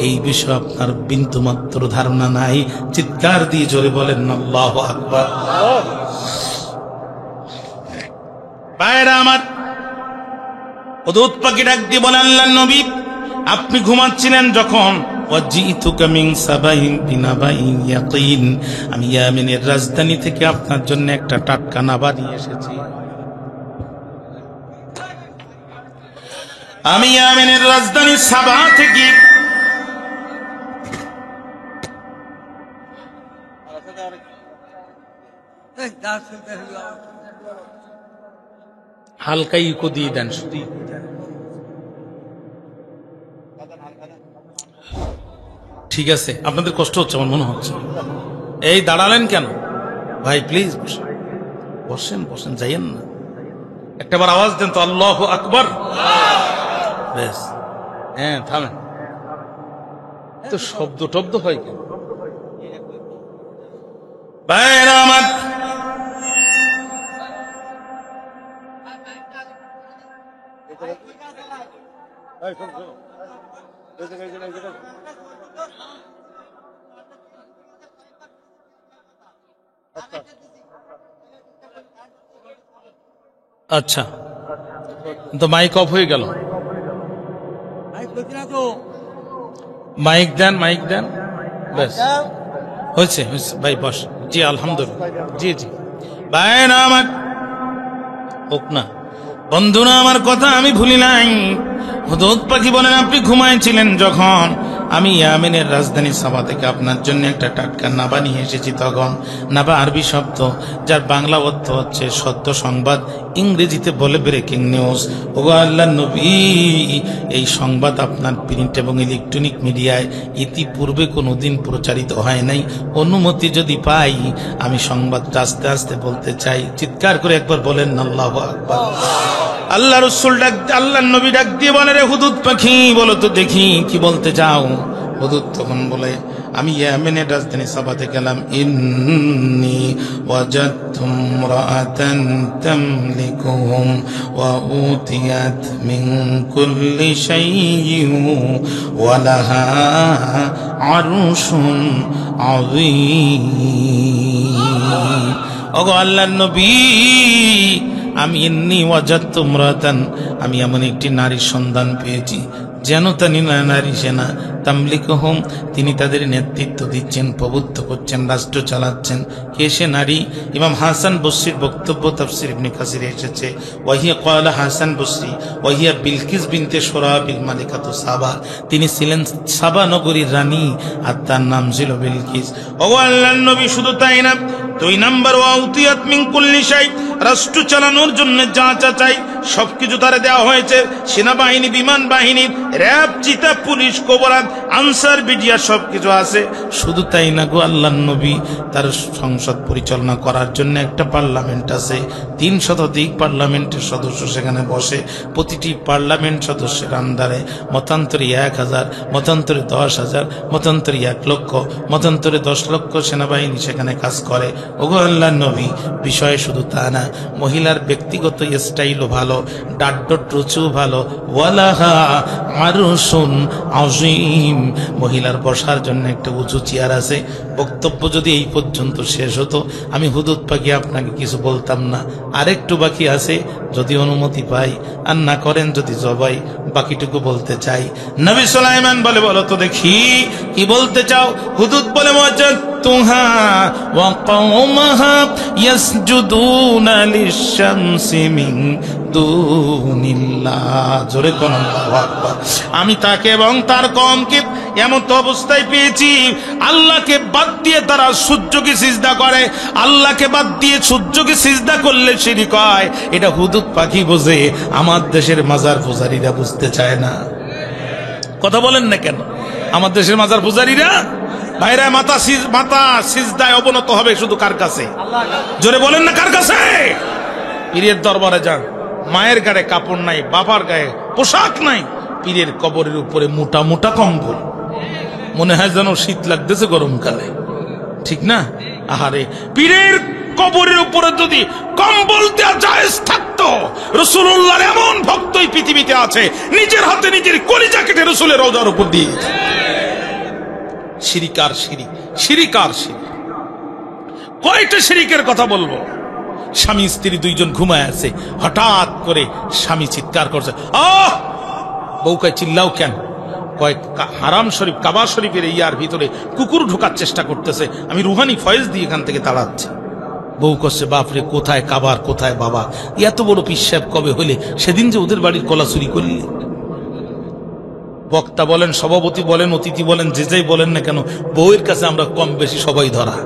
এই বিষয়ে আপনার বিন্দুমাত্র ধারণা নাই। চিৎকার দিয়ে জোরে বলেন আল্লাহু আকবার। ভাইরা আমার, হুদহুদ পাখি ডাক দিয়ে বলে, আল্লাহর নবী, আপনি ঘুমাচ্ছিলেন যখন, আমি ইয়ামেনের রাজধানী থেকে আপনার জন্য একটা টাটকা নাবা নিয়ে এসেছি। আমি ইয়ামেনের রাজধানী সাবা থেকে হালকা ইকো দিয়ে দেন শুধু। ঠিক আছে, আপনাদের কষ্ট হচ্ছে আমার মনে হচ্ছে। এই দাঁড়ালেন কেন ভাই? প্লিজ বসেন, বসেন, যাইয়েন না। একটাবার আওয়াজ দেন তো, আল্লাহু আকবার। বেশ, হ্যাঁ থামেন তো, শব্দ টব্দ হয় কেন ভাইরা আমার? আচ্ছা, তো মাইক অফ হয়ে গেল। মাইক দেন, মাইক দেন। ব্যাস হয়েছে, হয়েছে ভাই, বস। জি আলহামদুলিল্লাহ। জি জি ভাই, না আমার হোক না। বন্ধুরা আমার, কথা আমি ভুলি নাই। হুদহুদ পাখি বলেন, আপনি ঘুমাইছিলেন যখন, আমি ইয়ামেনের রাজধানী সাবা থেকে আপনার জন্য একটা টাটকা নাবা নিয়ে এসেছি। তখন নাবা আরবি শব্দ, যার বাংলা অর্থ হচ্ছে সত্য সংবাদ, ইংরেজিতে বলে ব্রেকিং নিউজ। ওগো আল্লাহর নবী, এই সংবাদ আপনার প্রিন্ট এবং ইলেকট্রনিক মিডিয়ায় ইতিপূর্বে কোনোদিন প্রচারিত হয় নাই। অনুমতি যদি পাই, আমি সংবাদটা আস্তে আস্তে বলতে চাই। চিৎকার করে একবার বলেন আল্লাহু আকবার। আল্লাহ রাসূল ডাক, আল্লাহর নবী ডাক দিয়ে বলে, রে হুদহুদ পাখি, বলো তো দেখি কি বলতে চাও। হুদহুদ তখন বলে, আমি ইয়ামেনের রাজধানী সাবাতে গেলাম। ইন্নী ওয়াজাদতু ইমরাআতান তামলিকুহুম ওয়া উতিয়াত মিন কুল্লি শাইইন ওয়া লাহা আরশুন আযীম। ওগো আল্লাহর নবী, আমি ইন্নী ওয়াজাদতু ইমরাআতান, আমি এমন একটি নারীর সন্ধান পেয়েছি, যেন তানি নারী সেনা, তামলিকুহুম, তিনি তাদের নেতৃত্ব দিচ্ছেন, প্রভুত্ব করছেন, রাষ্ট্র চালাচ্ছেন। কে সে নারী? ইমাম হাসান বসরির বক্তব্য তাফসীর ইবনে কাসিরে এসেছে, ওয়াহিয়া ক্বালা হাসান বসরি ওয়াহিয়া বিলকিস বিনতে সুরাবিল মালিকাতু সাবা, তিনি ছিলেন সাবা নগরীর রানী, আর তার নাম ছিল বিলকিস। ওগো আল্লাহর নবী, শুধু তাই না, 2 নাম্বার, ওয়া উতিয়াত মিন কুল্লি শাই, রাষ্ট্র চালানোর জন্য যা যা চাই সবকিছু তারে দেওয়া হয়েছে। সেনাবাহিনী, বিমান বাহিনী, র‍্যাব, চিতা, পুলিশ, কোবরাত, আনসার, বিডিআর সবকিছু আছে। শুধু তাই না গো আল্লাহর নবী, তার সংসদ পরিচালনা করার জন্য একটা পার্লামেন্ট আছে। 3 শতাধিক পার্লামেন্টের সদস্য সেখানে বসে। প্রতিটি পার্লামেন্ট সদস্যের আন্ডারে মতান্তরে 1000, মতান্তরে 10,000, মতান্তরে 1 লক্ষ, মতান্তরে 10 লক্ষ সেনাবাহিনী সেখানে কাজ করে। ওগো আল্লাহর নবী, বিষয় শুধু তা না, মহিলার ব্যক্তিগত স্টাইলও ভালো, ডাড্ডট রুচিও ভালো। ওয়ালাহা আরশুন আযীম, মহিলার বসার জন্য একটা উঁচু চেয়ার আছে। বক্তব্য যদি এই পর্যন্ত শেষ হতো, আমি হুদহুদ পাখি আপনাকে কিছু বলতাম না। আরেকটু বাকি আছে, যদি অনুমতি পাই, আর না করেন যদি জবাই, বাকিটুকু বলতে চাই। নবী সুলাইমান বলে, বলো তো দেখি কি বলতে চাও। হুদহুদ বলে, ওয়াজাদতু উখতুহা ওয়া কওমাহা ইয়াসজুদুনা লিশ-শামসি মিন দুনিল্লাহ। জোরে কোন আল্লাহু আকবার। আমি তাকে এবং তার কওমকে এমন তো অবস্থায় পেয়েছি, আল্লাহকে বাদ দিয়ে তারা সূর্যকে সিজদা করে। আল্লাহকে বাদ দিয়ে সূর্যকে সিজদা করলে শিরক হয়। এটা হুদুদ পাখি বোঝে, আমার দেশের মাজার পূজারীরা বুঝতে চায় না। কথা বলেন না কেন? আমার দেশের মাজার পূজারীরা ভাইরা মাথা সিজদায় অবনত হবে শুধু কার কাছে? জোরে বলেন না কার কাছে? পীরের দরবারে যান, মায়ের গায়ে কাপড় নাই, বাবার গায়ে পোশাক নাই, পীরের কবরের উপরে মোটা মোটা কম্বল, মনে হয় যেন শীত লাগতেছে গরমকালে, ঠিক না? আহারে, পীরের কবরের উপরে যদি কম্বল দেওয়া জায়েজ থাকতো, রাসূলুল্লাহর এমন ভক্তই পৃথিবীতে আছে নিজের হাতে নিজের কলিজা কেটে রাসূলের রওজার উপর দিয়ে। শিরিক আর শিরিক, শিরিক আর শিরিক। কয়টা শিরিকের কথা বলবো? স্বামী স্ত্রী দুইজন ঘুমায় আছে, হঠাৎ করে স্বামী চিৎকার করছে, আহ! বউ কয় চিল্লাও কেন? কয় হারাম শরীফ কাবা শরীফের ইয়ার ভিতরে কুকুর ঢোকার চেষ্টা করতেছে, আমি রুহানি ফয়েজ দিয়ে এখান থেকে তাড়াচ্ছি। বউ করছে, বাপরে, কোথায় কাবার কোথায় বাবা, এত বড় পিশাব কবে হলে? সেদিন যে ওদের বাড়ির কলা চুরি করলি। বক্তা বলেন, সভাপতি বলেন, অতিথি বলেন, যে যাই বলেন না কেন, বউয়ের কাছে আমরা কম বেশি সবাই ধরা।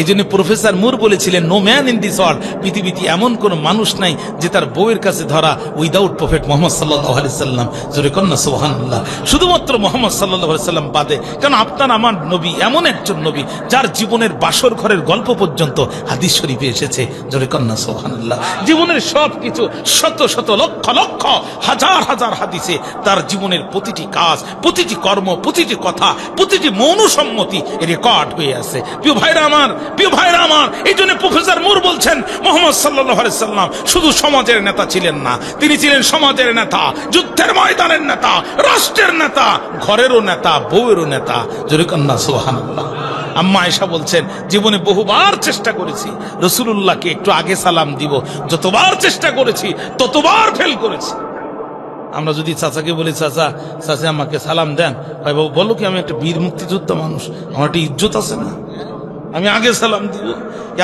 এই জন্য প্রফেসর মুর বলেছিলেন, no man in this world, পৃথিবীতে এমন কোন মানুষ নাই যে তার বউয়ের কাছে ধরা উইদাউট প্রফেট মোহাম্মদ সাল্লাল্লাহু আলাইহি সাল্লাম। জোরে কন্যা সুবহানাল্লাহ। শুধুমাত্র মোহাম্মদ সাল্লাল্লাহু আলাইহি সাল্লাম বাদে। কারণ আপনার আমার নবী এমন একজন নবী যার জীবনের বাসর ঘরের গল্প পর্যন্ত হাদিস শরীফে এসেছে। জোরে কন্যা সুবহানাল্লাহ। জীবনের সবকিছু শত শত লক্ষ লক্ষ হাজার হাজার হাদিসে তার জীবনের প্রতিটি কাজ, প্রতিটি কর্ম, প্রতিটি কথা, প্রতিটি মৌনসম্মতি রেকর্ড হয়ে আছে। প্রিয় ভাইরা আমার, প্রিয় ভাইরা আমার, এই জন্য প্রফেসর মুর বলছেন, মোহাম্মদ সাল্লাল্লাহু আলাইহি সাল্লাম শুধু সমাজের নেতা ছিলেন না, তিনি ছিলেন সমাজের নেতা, যুদ্ধের ময়দানের নেতা, রাষ্ট্রের নেতা, ঘরেরও নেতা, বউয়েরও নেতা। জোরে কন্যা সুবহানাল্লাহ। আম্মা আয়েশা বলছেন, জীবনে বহুবার চেষ্টা করেছি রাসূলুল্লাহকে একটু আগে সালাম দিব, যতবার চেষ্টা করেছি ততবার ফেল করেছি। আমরা যদি চাচাকে বলি, চাচা চাচা আমাকে সালাম দেন, ভাই বাবু বলো কি আমি একটা বীর মুক্তিযোদ্ধা মানুষ, আমার একটা ইজ্জত আছে না, আমি আগে সালাম দিব।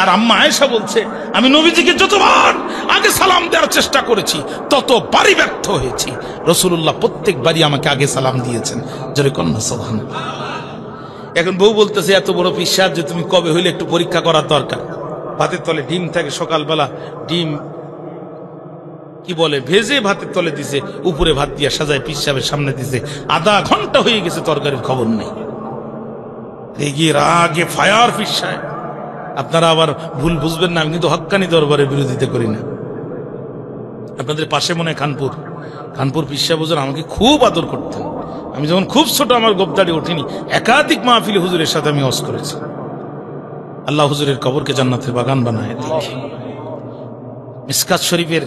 আর আম্মা আয়েশা বলছে, আমি নবীজিকে যতবার আগে সালাম দেওয়ার চেষ্টা করেছি ততবারই ব্যর্থ হয়েছি। রাসূলুল্লাহ প্রত্যেকবারই আমাকে আগে সালাম দিয়েছেন। জোরে কন্যা সুবহানাল্লাহ। এখন বউ বলতেছে, এত বড় পিশাব যে তুমি কবে হইলে একটু পরীক্ষা করার দরকার। ভাতের তলে ডিম থাকে, সকালবেলা ডিম কি বলে ভেজে ভাতের তলে দিছে, উপরে ভাত দিয়া সাজায় পিশাবের সামনে দিছে, আধা ঘন্টা হয়ে গেছে তরকারির খবর নেই। রেগে রাগে ফায়ার পিশায়। আপনারা আবার ভুল বুঝবেন না, আমি কিন্তু হক্কানি দরবারের বিরোধিতা করি না। আপনাদের পাশে মনে হয় কানপুর পিশাব হুজুর আমাকে খুব আদর করতেন। আমি যখন খুব ছোট, আমার গোপদাড়ি ওঠেনি, একাধিক মাহফিলে হুজুরের সাথে আমি ওয়াজ করেছি। আল্লাহ হুজুরের কবরকে জান্নাতের বাগান বানায় দেখি। মিসকাত শরীফের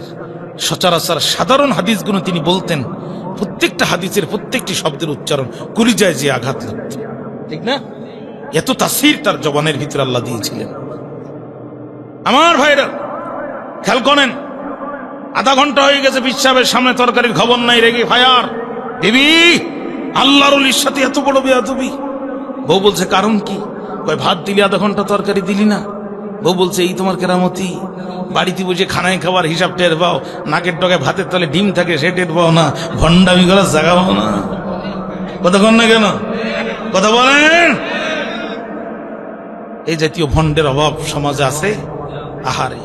সচরাচর সাধারণ হাদিসগুলো তিনি বলতেন, প্রত্যেকটা হাদিসের প্রত্যেকটি শব্দের উচ্চারণ কলিজায় যে আঘাত লাগত, ঠিক না? এত তাসির তার জবানের ভিতরে আল্লাহ দিয়েছিলেন। আমার ভাইরা খেয়াল করেন, আধা ঘন্টা হয়ে গেছে পিশাবের সামনে তরকারির খবর নাই, রেগে ফায়ার। দেবী আল্লাহর ওলির সাথে এত বড় বেয়াদবি। বউ বলছে, কারণ কি? কয়, ভাত দিলি আধা ঘন্টা তরকারি দিলি না। বউ বলছে, এই তোমার কেরামতি, বাড়িতে বসে খানায় খাবার হিসাব টের পাও, নাকের ডগায় ভাতের তলে ডিম থাকে সে টের পাও না, ভণ্ডামি করার জায়গা পাও না। কথা কন না কেন? কথা বলেন। এই জাতীয় ভণ্ডের অভাব সমাজে আছে। আহারে,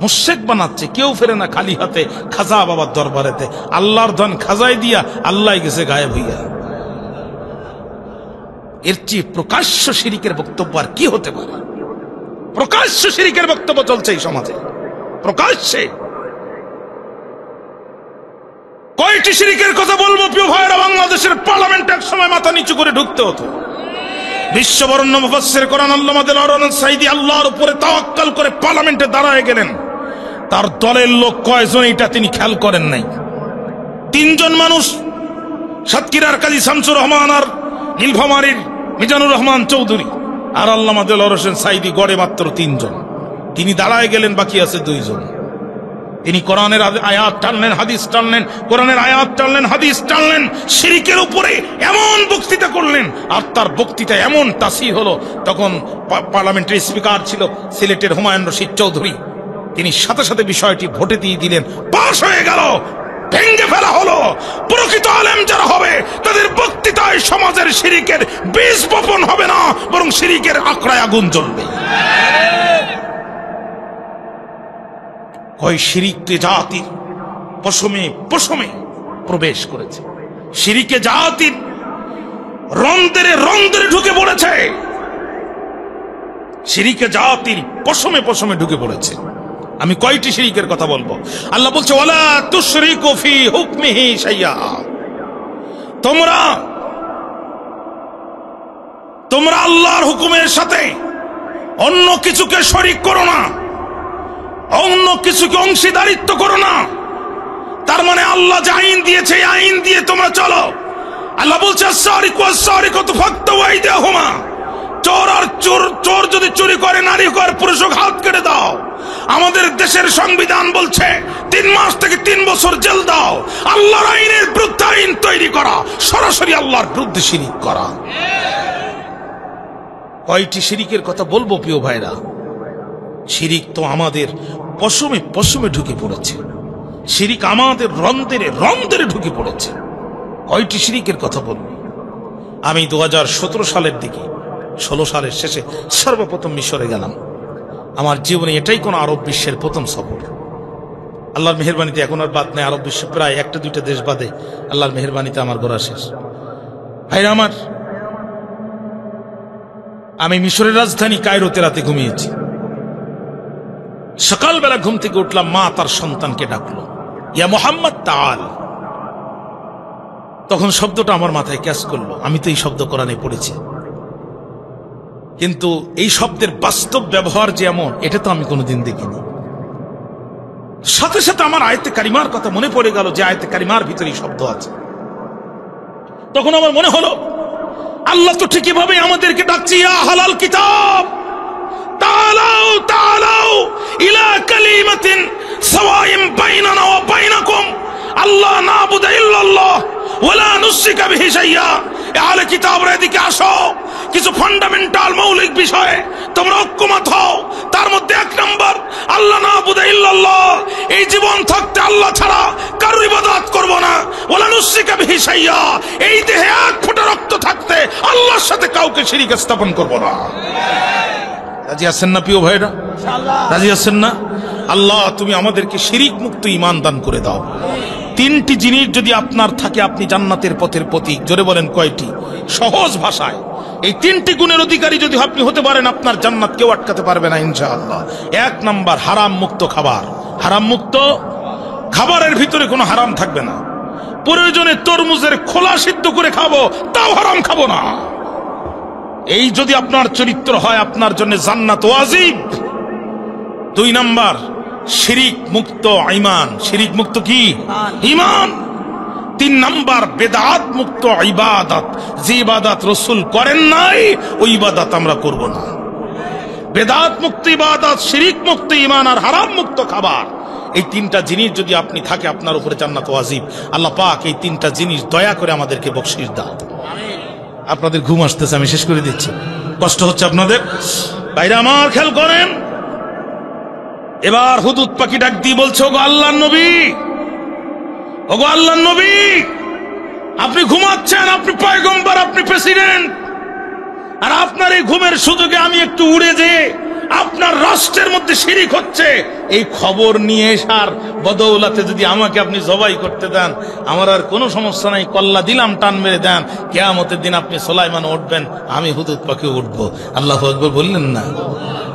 মুশরিক বানাচ্ছে, কেউ ফেরে না খালি হাতে খাজা বাবার দরবারেতে। আল্লাহর ধন খাজায় দিয়া আল্লাহ গেছে গায়েব হইয়া। এর চেয়ে প্রকাশ্য শিরিকের বক্তব্য আর কি হতে পারে? প্রকাশ্য শিরিকের বক্তব্য চলছে এই সমাজে, প্রকাশ্যে। কয়টি শিরিকের কথা বলবো প্রিয় ভাইরা? বাংলাদেশের পার্লামেন্ট এক সময় মাথা নিচু করে ঢুকতে হতো। বিশ্ববরণ্য মুফাসসির কোরআন আল্লামা দেলোয়ার সাঈদী আল্লাহর উপরে তাওয়াক্কুল করে পার্লামেন্টে দাঁড়ায় গেলেন। তার দলের লোক কয়জন এটা তিনি খেয়াল করেন নাই। তিনজন মানুষ, সাতক্ষীরার কাজী শামসুর রহমান আর নীলফামারীর মিজানুর রহমান চৌধুরী আর আল্লামা দেলোয়ার হোসেন সাঈদী, গড়ে মাত্র তিনজন। তিনি দাঁড়ায় গেলেন, বাকি আছে দুইজন। তিনি কোরআনের আয়াত টানলেন, হাদিস টানলেন, কোরআনের আয়াত টানলেন, হাদিস টানলেন, শিরকের উপরে এমন বক্তৃতা করলেন, আর তার বক্তৃতা এমন তাসির হলো। তখন পার্লামেন্টের স্পিকার ছিল সিলেটের হুমায়ুন রশিদ চৌধুরী, তিনি সাথে সাথে বিষয়টি ভোটে দিয়ে দিলেন, পাশ হয়ে গেল, ভেঙ্গে ফেলা হলো। প্রকৃত আলেম যারা হবে তাদের বক্তৃতায় সমাজের শিরকের বীজ বপন হবে না, বরং শিরকের আখড়ায় আগুন জ্বলবে। কয় শিরিকে জাতির পশমে পশমে প্রবেশ করেছে, শিরিকে জাতির রন্ধ্রে রন্ধ্রে ঢুকে পড়েছে, শিরিকে জাতির পশমে পশমে ঢুকে পড়েছে। আমি কয়টি শিরিকের কথা বলবো? আল্লাহ বলছে ওয়ালা তুশরিকু ফি হুকমিহি শাইআ, তোমরা আল্লাহর হুকুমের সাথে অন্য কিছুকে শরীক করো না, অন্য কিছুকে অংশীদারিত্ব করো না। তার মানে আল্লাহ যে আইন দিয়েছে এই আইন দিয়ে তোমরা চলো। আল্লাহ বলছে আস-সারিকু ওয়াস-সারিকাতু ফাকতাউ আইদিয়াহুমা, চোর আর চোর যদি চুরি করে, নারী হোক আর পুরুষ হোক, হাত কেটে দাও। আমাদের দেশের সংবিধান বলছে 3 মাস থেকে 3 বছর জেল দাও। আল্লাহর আইনের বিরুদ্ধে আইন তৈরি করা, সরাসরি আল্লাহর বিরুদ্ধে শিরিক করা। কয়টি শিরিকের কথা বলবো প্রিয় ভাইরা? শিরিক তো আমাদের পশমে পশমে ঢুকে পড়েছে, শিরিক আমাদের রন্ধ্রে রন্ধ্রে ঢুকে পড়েছে। কয়টি শিরিকের কথা বলবো? আমি 2017 সালের দিকে, 16 সালের শেষে সর্বপ্রথম মিশরে গেলাম। আমার জীবনে এটাই কোন আরব বিশ্বের প্রথম সফর। আল্লাহর মেহেরবানিতে এখন আর বাদ নেই, আরব বিশ্ব প্রায় 1-2টা দেশ বাদে আল্লাহর মেহেরবানিতে আমার ঘোরা শেষ। ভাইরা আমার, আমি মিশরের রাজধানী কায়রোতে রাতে ঘুমিয়েছি। সকালবেলা ঘুম থেকে উঠলাম, মা তার সন্তানকে ডাকলো, ইয়া মুহাম্মদ তাআল। তখন শব্দটা আমার মাথায় ক্যাচ করলো। আমি তো এই শব্দ কোরআনে পড়েছি, কিন্তু এই শব্দের বাস্তব ব্যবহার যে এমন, এটা তো আমি কোনোদিন দেখিনি। সাথে সাথে আমার আয়াতে কারিমার কথা মনে পড়ে গেল, যে আয়াতে কারিমার ভিতরে শব্দ আছে। তখন আমার মনে হলো আল্লাহ তো ঠিকই ভাবে আমাদেরকে ডাকছে, ইয়া আহলাল কিতাব তাআলাউ তাআলাউ ইলা কালিমাতিন সাওয়াইন বাইনানা ওয়া বাইনাকুম আল্লাহ না'বুদু ইল্লাল্লাহ ওয়া লা নুশরিকা বিহি শাইআ। আহলে কিতাবরা এদিকে আসো, কিছু ফান্ডামেন্টাল মৌলিক বিষয়ে তোমরা ঐক্যমত হও। তার মধ্যে 1 নম্বর, আল্লাহ না'বুদু ইল্লাল্লাহ, এই জীবন থাকতে আল্লাহ ছাড়া কারোর ইবাদত করব না। ওয়া লা নুশরিকা বিহি শাইআ, এই দেহে 1 ফোঁটা রক্ত থাকতে আল্লাহর সাথে কাউকে শিরক স্থাপন করব না। রাজি আছেন না প্রিয় ভাইরা? রাজি আছেন না? আল্লাহ তুমি আমাদেরকে শিরক মুক্ত ঈমান দান করে দাও। 3টি জিনিস যদি আপনার থাকে, আপনি জান্নাতের পথের প্রতীক। জোরে বলেন কয়টি? সহজ ভাষায় এই 3টি গুণের অধিকারী যদি আপনি হতে পারেন, আপনার জান্নাত কেউ আটকাতে পারবে না ইনশাআল্লাহ। 1 নাম্বার, হারাম মুক্ত খাবার। হারাম মুক্ত খাবারের ভিতরে কোনো হারাম থাকবে না। প্রয়োজনে তরমুজের খোলা সিদ্ধ করে খাবো, তাও হারাম খাবো না। এই যদি আপনার চরিত্র হয়, আপনার জন্য জান্নাত ওয়াজিব। 2 নাম্বার, শিরিক মুক্ত ঈমান। শিরিক মুক্ত কি? ঈমান। 3 নাম্বার, বেদাত মুক্ত ইবাদত। যে ইবাদত রাসূল করেন নাই, ওই ইবাদত আমরা করব না। বেদাত মুক্ত ইবাদত, শিরিক মুক্ত ঈমান আর হারাম মুক্ত খাবার, এই 3টা জিনিস যদি আপনি থাকে, আপনার উপরে জান্নাত ওয়াজিব। আল্লাহ পাক এই 3টা জিনিস দয়া করে আমাদেরকে বকশিশ দাও। আপনাদের ঘুম আসতেছে, আমি শেষ করে দিচ্ছি, কষ্ট হচ্ছে আপনাদের। বাইরে আমার খেয়াল করেন, এবার হুদুদ পাখি ডাক দিয়ে বলছে, ওগো আল্লাহর নবী, ওগো আল্লাহর নবী, আপনি ঘুমাচ্ছেন, আপনি পয়গম্বর, আপনি প্রেসিডেন্ট, আর আপনার এই ঘুমের সুযোগে আমি একটু উড়ে যে আপনার রাষ্ট্রের মধ্যে শিরিক হচ্ছে, এই খবর নিয়ে এসার বদৌলতে যদি আমাকে আপনি জবাই করতে দেন, আমার আর কোনো সমস্যা নাই, কল্লা দিলাম, টান মেরে দেন, কিয়ামতের দিন আপনি সুলাইমান উঠবেন, আমি হুদুদ পাখি উঠবো। আল্লাহু আকবার বললেন না?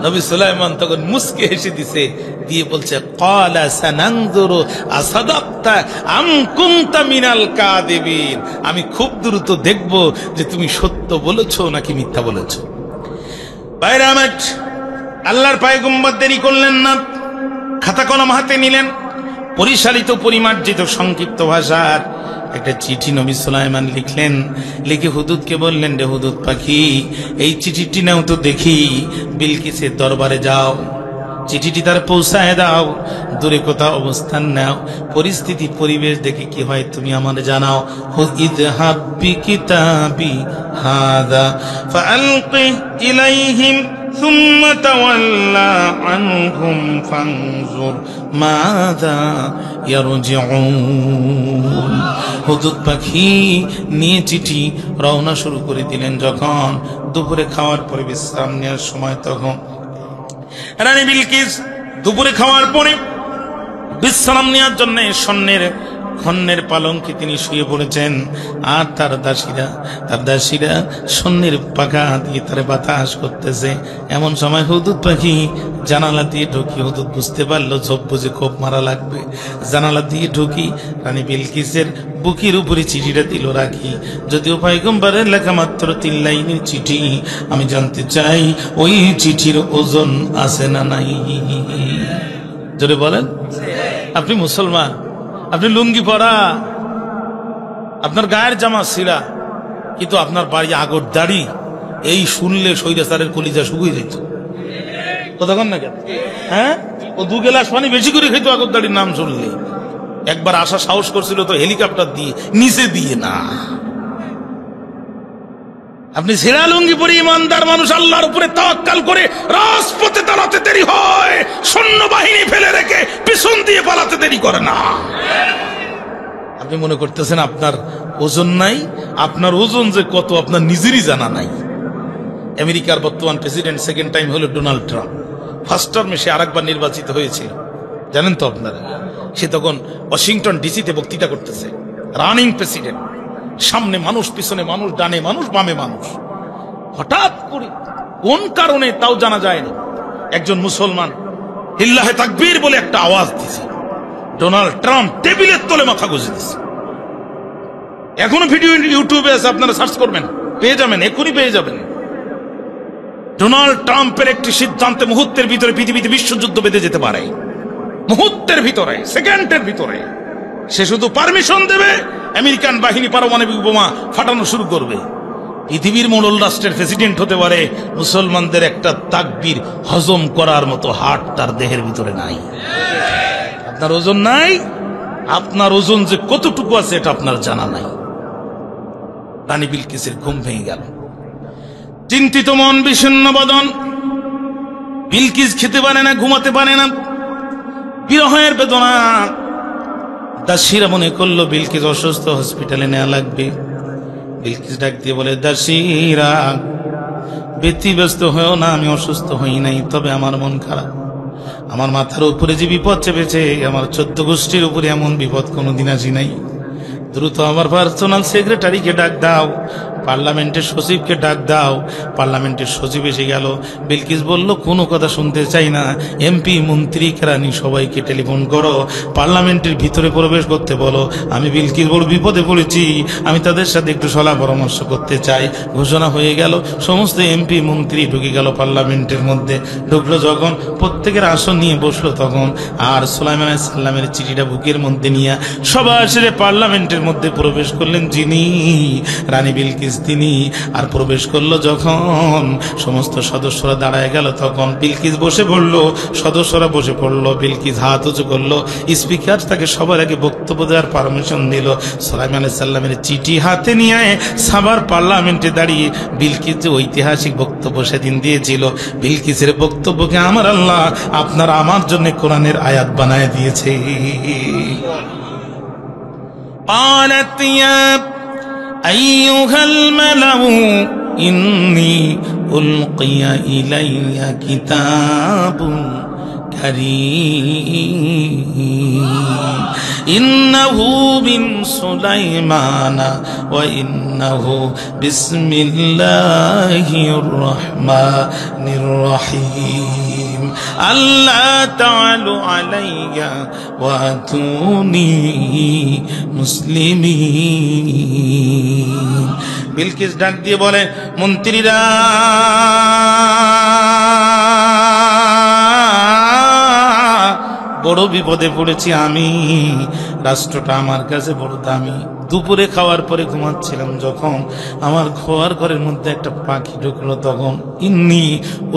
নবী সুলাইমান তখন মুস্কে হেসে দিছে, দিয়ে বলছে, ক্বালা সানানজুরু আসাদাক্তা আম কুনতা মিনাল কাযিবিন, আমি খুব দ্রুত দেখব যে তুমি সত্য বলেছো নাকি মিথ্যা বলেছো। বাইরে আমার আল্লাহর পয়গম্বর দেরি করলেন না, খাতা কলম হাতে নিলেন, পরিশালিত পরিমার্জিত সংক্ষিপ্ত ভাষার একটা চিঠি নবী সুলাইমান লিখলেন। লিখে হুদুদকে বললেন, রে হুদুদ পাখি, এই চিঠিটি নাও তো দেখি, বিলকিসের দরবারে যাও, চিঠিটি তার পৌঁছায় দাও, দূরে কোথাও অবস্থান নাও, পরিস্থিতি পরিবেশ দেখে কি হয় তুমি আমাদের জানাও। ইযহাব বিকিতাবি হাযা ফাআলকি ইলাইহিম সুম্মা তাওয়াল্লা আনহুম ফানজুর মাযা ইয়ারজিউন। হুদুদ পাখি নিয়ে চিঠি রওনা শুরু করে দিলেন। যখন দুপুরে খাওয়ার পরে বিশ্রাম নেওয়ার সময়, তখন রানী বিলকিস দুপুরে খাওয়ার পরে বিশ্রাম নেওয়ার জন্য স্বর্ণের পালঙ্কে তিনি শুয়ে পড়েছেন। আর তার দাসীরা স্বর্ণের পাখা দিয়ে তার বাতাস করতেছে। এমন সময় হুদুদ পাখি জানালা দিয়ে ঢুকি। হুদুদ বুঝতে পারলো ঝোপ বুঝে খোপ মারা লাগবে। জানালা দিয়ে ঢুকি, রানী বিলকিসের বুকের উপরে চিঠিটা দিল রাখি। যদিও পয়গম্বরের লেখা মাত্র 3 লাইনের চিঠি, আমি জানতে চাই ওই চিঠির ওজন আছে না নাই? জোরে বলেন। আপনি মুসলমান, আপনি লুঙ্গি পরা, আপনার গায়ের জামা ছিঁড়া, কিন্তু আপনার বাড়ি আগর দাড়ি, এই শুনলে সৈরাচারের কলিজা শুকিয়ে যেত। কতক্ষণ না কেন? হ্যাঁ, ও 2 গ্লাস পানি বেশি করে খেত আগর দাড়ির নাম শুনলে। একবার আসা সাহস করছিল তো হেলিকপ্টার দিয়ে, নিচে দিয়ে না। আপনি ছেঁড়া লুঙ্গি পরে ইমানদার মানুষ আল্লাহর উপরে তাওয়াক্কাল করে রাজপথে দাঁড়াতে দেরি হয়, সৈন্যবাহিনী ফেলে রেখে পিছন দিয়ে পালাতে দেরি করে না। আপনি মনে করতেছেন আপনার ওজন নাই? আপনার ওজন যে কত আপনার নিজেরই জানা নাই। আমেরিকার বর্তমান প্রেসিডেন্ট সেকেন্ড টাইম হলো ডোনাল্ড ট্রাম্প। ফার্স্ট টার্মে সে আরেকবার নির্বাচিত হয়েছিল, জানেন তো আপনারা। সে তখন ওয়াশিংটন ডিসিতে বক্তৃতা করতেছে, রানিং প্রেসিডেন্ট, সামনে মানুষ, পিছনে মানুষ, ডানে মানুষ, বামে মানুষ। হঠাৎ করে কোন কারণে তাও জানা যায়নি, একজন মুসলমান লিল্লাহে তাকবীর বলে একটা আওয়াজ দিছে। ডোনাল্ড ট্রাম্প টেবিলের তলে মাথা গুঁজে দিছে। এখনো ভিডিও ইউটিউবে আছে, আপনারা সার্চ করবেন, পেয়ে যাবেন, এখনই পেয়ে যাবেন। ডোনাল্ড ট্রাম্পের একটি সিদ্ধান্তে মুহূর্তের ভিতরে পৃথিবীতে বিশ্বযুদ্ধ বেঁধে যেতে পারে। মুহূর্তের ভিতরে, সেকেন্ডের ভিতরে সে শুধু পারমিশন দেবে, আমেরিকান বাহিনী পারমাণবিক বোমা ফাটানো শুরু করবে। পৃথিবীর মোড়ল রাষ্ট্রের প্রেসিডেন্ট হতে পারে, মুসলমানদের একটা তাকবীর হজম করার মতো হার্ট তার দেহের ভিতরে নাই। আপনার ওজন নাই, আপনার ওজন যে কতটুকু আছে এটা আপনার জানা নাই। রানী বিলকিসের ঘুম ভেঙে গেল, চিন্তিত মন, বিষণ্ণ বদন। বিলকিস খেতে পারে না, ঘুমাতে পারে না, বিরহের বেদনা। দাসীরা মনে করলো বিলকিস অসুস্থ, হসপিটালে নেওয়া লাগবে। বিলকিস ডাক দিয়ে বলে, দাসীরা ব্যতিব্যস্ত হয়েও না, আমি অসুস্থ হই নাই, তবে আমার মন খারাপ। আমার মাথার উপরে যে বিপদ চেপেছে, আমার 14 গোষ্ঠীর উপরে এমন বিপদ কোনোদিন আসি নাই। দ্রুত আমার পার্সোনাল সেক্রেটারিকে ডাক দাও, পার্লামেন্টের সচিবকে ডাক দাও। পার্লামেন্টের সচিব এসে গেল। বিলকিস বলল, কোনো কথা শুনতে চাই না, এমপি, মন্ত্রী, কেরানি সবাইকে টেলিফোন করো, পার্লামেন্টের ভিতরে প্রবেশ করতে বলো। আমি বিলকিস বড় বিপদে পড়েছি, আমি তাদের সাথে একটু সলা পরামর্শ করতে চাই। ঘোষণা হয়ে গেল, সমস্ত এমপি মন্ত্রী ঢুকে গেল পার্লামেন্টের মধ্যে। ঢুকলো যখন, প্রত্যেকের আসন নিয়ে বসলো তখন, আর সুলাইমান আলাইহিস সালামের চিঠিটা বুকের মধ্যে নিয়ে সরাসরি পার্লামেন্টের মধ্যে প্রবেশ করলেন যিনি, রানী বিলকিস তিনি। আর প্রবেশ করলো যখন, সমস্ত সদস্যরা দাঁড়ায় গেল, তখন বিলকিস বসে পড়লো, সদস্যরা বসে পড়লো। বিলকিস হাত উঁচু করলো, স্পিকার তাকে সবার আগে বক্তব্য দেওয়ার পারমিশন দিল। সুলাইমান আলাইহিস সালামের চিঠি হাতে নিয়ে সাবার পার্লামেন্টে দাঁড়িয়ে বিলকিস যে ঐতিহাসিক বক্তব্য সেদিন দিয়েছিল, বিলকিসের বক্তব্যকে আমার আল্লাহ আপনার আমার জন্য কোরআনের আয়াত বানায় দিয়েছে। قالت يا أيها الملأ إني ألقي إلي كتاب كريم إنه من سليمان وإنه بسم الله الرحمن الرحيم ألا تعلوا علي وأتوني مسلمين। বিলকিস ডাক দিয়ে বলে, মন্ত্রীরা, বড় বিপদে পড়েছি আমি, রাষ্ট্রটা আমার কাছে বড় দামি। দুপুরে খাওয়ার পরে ঘুমাচ্ছিলাম যখন আমার খোয়ার ঘরের মধ্যে একটা পাখি ঢুকলো, তখন ইন্নী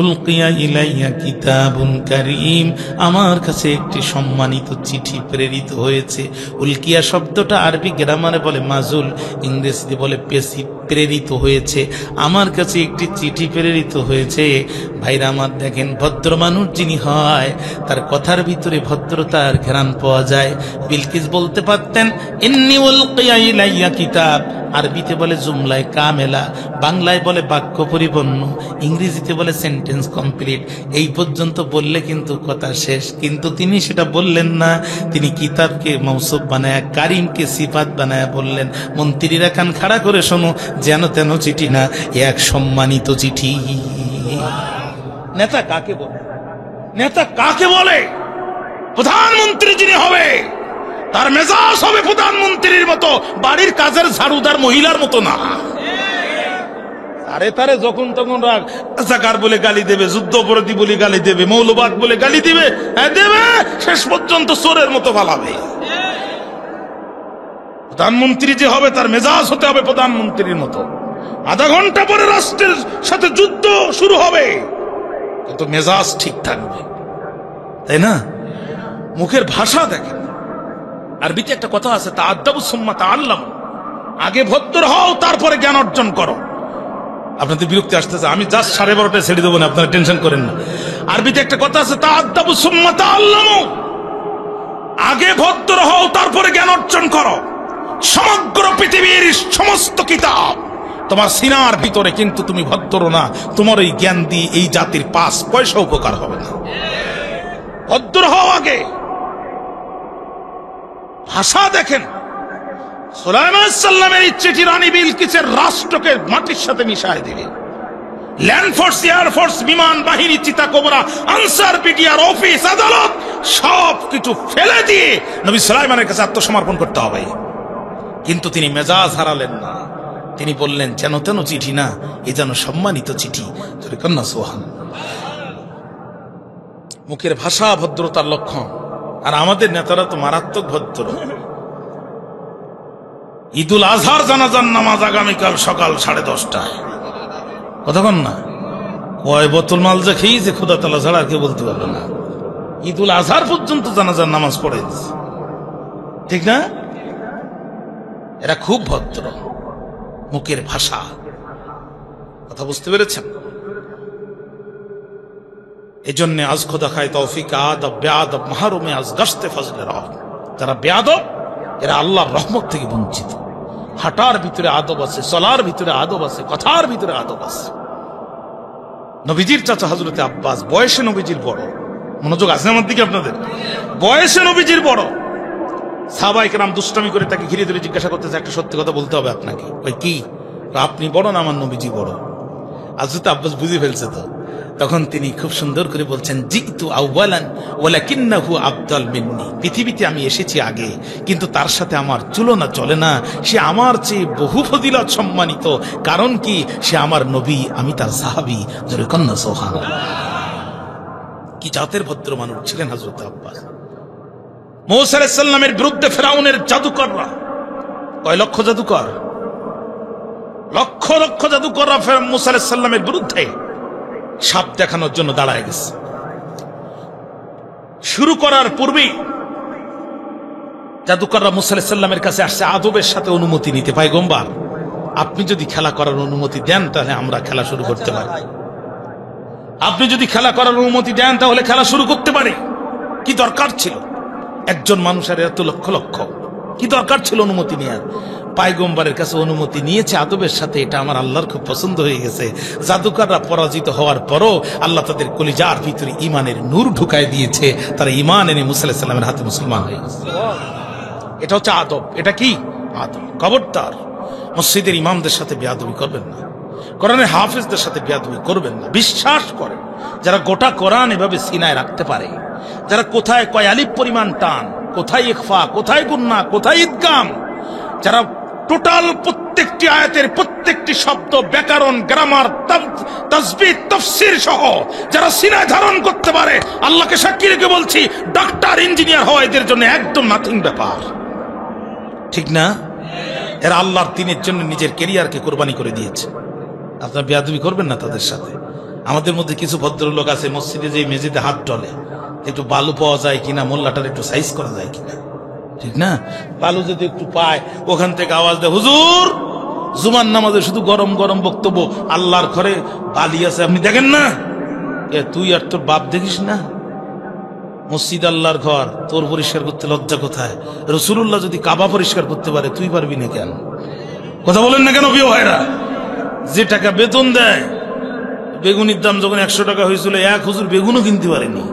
উলকিয়া ইলাইয়া কিতাবুন কারীম, আমার কাছে একটি সম্মানিত চিঠি প্রেরিত হয়েছে। উলকিয়া শব্দটা আরবি গ্রামারে বলে মাজুল, ইংরেজিতে বলে পেসি। প্রেরিত হয়েছে, আমার কাছে একটি চিঠি প্রেরিত হয়েছে। ভাইরা আমার দেখেন, ভদ্র মানুষ যিনি হয় তার কথার ভিতরে ভদ্রতার ঘ্রাণ পাওয়া যায়। বিলকিস বলতে পারতেন ইন্নী উলকিয়া ইলাইয়া কিতাব, আরবিতে বলে জুমলায় কামেলা, বাংলায় বলে বাক্য পরিপূর্ণ, ইংরেজিতে বলে সেন্টেন্স কমপ্লিট। এই পর্যন্ত বললে কিন্তু কথা শেষ, কিন্তু তিনি সেটা বললেন না। তিনি কিতাবকে মৌসুফ বানায়, কারিমকে সিফাত বানায় বললেন। মন্ত্রীরা কান খাড়া করে শোনো, যেন তেন চিঠি না, এক সম্মানিত চিঠি। নেতা কাকে বলে? নেতা কাকে বলে? প্রধানমন্ত্রী যিনি হবে তার মেজাজ হবে প্রধানমন্ত্রীর মতো, বাড়ির কাজের ঝাড়ুদার মহিলার মতো না। আরে তারে যখন তখন রাগ জাকার বলে গালি দেবে, যুদ্ধ অপরাধী বলে গালি দেবে, মৌলবাদ বলে গালি দিবে, দেবে, শেষ পর্যন্ত চোরের মতো পালাবে। প্রধানমন্ত্রী যে হবে তার মেজাজ হতে হবে প্রধানমন্ত্রীর মতো। আধা ঘন্টা পরে রাষ্ট্রের সাথে যুদ্ধ শুরু হবে, কিন্তু মেজাজ ঠিক থাকবে, তাই না? মুখের ভাষা দেখেন। আরবিতে একটা কথা আছে, তাআদ্দাবু সুম্মা তাআল্লামু, আগে ভদ্র হও তারপরে জ্ঞান অর্জন করো। আপনাদের বিরক্তি আসতেছে, আমি জাস্ট 12:30 ছেড়ে দেবো না, আপনারা টেনশন করেন না। আরবিতে একটা কথা আছে, তাআদ্দাবু সুম্মা তাআল্লামু, আগে ভদ্র হও তারপরে জ্ঞান অর্জন করো। সমগ্র পৃথিবীর সমস্ত কিতাব তোমার সিনার ভিতরে, কিন্তু তুমি ভদ্র না, তোমার এই জ্ঞান দিয়ে এই জাতির 5 পয়সা উপকার হবে না। ভদ্র হও আগে। ভাষা দেখেন, সুলাইমান সাল্লামের এই চিঠি রানী বিলকিসের রাষ্ট্রকে মাটির সাথে মিশায় দিবে। ল্যান্ড ফোর্স, এয়ার ফোর্স, বিমান বাহিনী, চিতা কোবরা, আনসার, পিটিআর, অফিস, আদালত সব কিছু ফেলে দিয়ে নবী সুলাইমানের কাছে আত্মসমর্পণ করতে হবে। কিন্তু তিনি মেজাজ হারালেন না, তিনি বললেন যেন তেন চিঠি না, এ যেন সম্মানিত চিঠি। কন্যা সোহান, মুখের ভাষা ভদ্রতার লক্ষণ। আর আমাদের নেতারা তো মারাত্মক ভদ্র। ঈদুল আজহার জানাজার নামাজ আগামীকাল সকাল 10:30টায়। কতক্ষণ না, কয় বোতল মাল যে খেয়েছে খোদা তাআলা ছাড়া আর কেউ বলতে পারবে না। ঈদুল আজহার পর্যন্ত জানাজার নামাজ পড়ে, ঠিক না? এরা খুব ভদ্র। মুখের ভাষা, কথা বুঝতে পেরেছেন? এই জন্য আজ খোদা খায় তৌফিক আদব বেআদব মাহরুমে আজ গশতে ফজলে রহ। যারা বেআদব এরা আল্লাহর রহমত থেকে বঞ্চিত। হাঁটার ভিতরে আদব আছে, চলার ভিতরে আদব আছে, কথার ভিতরে আদব আছে। নবীজির চাচা হযরতে আব্বাস বয়সে নবীজির বড়। মনোযোগ আছে আমার দিকে আপনাদের? বয়সে নবীজির বড়। সাহাবায়ে কেরাম দুষ্টামি করে তাকে ঘিরে ধরে জিজ্ঞাসা করতেছে, একটা সত্যি কথা বলতে হবে আপনাকে। ওই কি? আপনি বড় না আমার নবীজি বড়? হযরত আব্বাস বুঝে ফেলছে তো, তখন তিনি খুব সুন্দর করে বলছেন, জিতু আউয়ালান ওয়ালাকিন্নাহু আফদাল মিন্নি, পৃথিবীতে আমি এসেছি আগে, কিন্তু তার সাথে আমার তুলনা চলে না। সে আমার চেয়ে বহু ফজিলত সম্মানিত। কারণ কি? সে আমার নবী, আমি তার সাহাবী। জোরে কন্যা সুবহানাল্লাহ। কি জাতের ভদ্র মানুষ ছিলেন হযরত আব্বাস। মুসা আলাইহিস সালামের বিরুদ্ধে ফেরাউনের জাদুকররা, কয় লক্ষ জাদুকর, লক্ষ লক্ষ জাদুকররা মুসা আলাইহিস সালামের বিরুদ্ধে সাপ দেখানোর জন্য দাঁড়ায় গেছে। শুরু করার পূর্বেই জাদুকররা মুসা আলাইহিস সালামের কাছে আসছে আদবের সাথে অনুমতি নিতে। পয়গম্বর, আপনি যদি খেলা করার অনুমতি দেন তাহলে আমরা খেলা শুরু করতে পারি। আপনি যদি খেলা করার অনুমতি দেন তাহলে খেলা শুরু করতে পারি। কি দরকার ছিল একজন মানুষের এত লক্ষ লক্ষ? কি দরকার ছিল অনুমতি নেওয়ার? পয়গম্বরের কাছে অনুমতি নিয়েছে আদবের সাথে। এটা আমার আল্লাহর খুব পছন্দ হয়ে গেছে। জাদুকররা পরাজিত হওয়ার পরও আল্লাহ তাদের কলিজার ভিতরে ইমানের নূর ঢুকায় দিয়েছে। তারা ইমান এনে মুসা আলাইহিস সালামের হাতে মুসলমান হয়ে গেছে। এটা হচ্ছে আদব। এটা কি আদব? খবরদার মসজিদের ইমামদের সাথে বেয়াদবি করবেন না, কোরআনের হাফেজদের সাথে বেয়াদবি করবেন না। বিশ্বাস করেন, যারা গোটা কোরআন এভাবে সিনায় রাখতে পারে, যারা কোথায় কয় আলিফ পরিমাণ টান, কোথায় ইখফা, কোথায় গুন্না, কোথায় ইদগাম, যারা টোটাল প্রত্যেকটি আয়াতের প্রত্যেকটি শব্দ, ব্যাকরণ, গ্রামার, তাসবিহ, তাফসীর সহ যারা সিনায় ধারণ করতে পারে, আল্লাহকে সাক্ষী রেখে বলছি, ডাক্তার, ইঞ্জিনিয়ার হওয়া এদের জন্য একদম নাথিং ব্যাপার। ঠিক না? এরা আল্লাহর দ্বীনের জন্য নিজের ক্যারিয়ারকে কোরবানি করে দিয়েছে। আপনার বেয়াদবি করবেন না তাদের সাথে। আমাদের মধ্যে কিছু ভদ্রলোক আছে মসজিদে যে মেঝেতে হাত টলে, একটু বালু পাওয়া যায় কিনা, মোল্লাটার একটু সাইজ করা যায় কিনা, ঠিক না? বালু যদি একটু পায় ওখান থেকে আওয়াজ দেয়, হুজুর জুমার নামাজে শুধু গরম গরম বক্তব্য, আল্লাহর ঘরে বালি আছে আপনি দেখেন না? তুই আর তোর বাপ দেখিস না? মসজিদ আল্লাহর ঘর, তোর পরিষ্কার করতে লজ্জা কোথায়? রাসূলুল্লাহ যদি কাবা পরিষ্কার করতে পারে তুই পারবি না কেন? কথা বলেন না কেন প্রিয় ভাইরা? যে টাকা বেতন দেয়, বেগুনির দাম যখন 100 টাকা হয়েছিল এক হুজুর বেগুনও কিনতে পারেনি।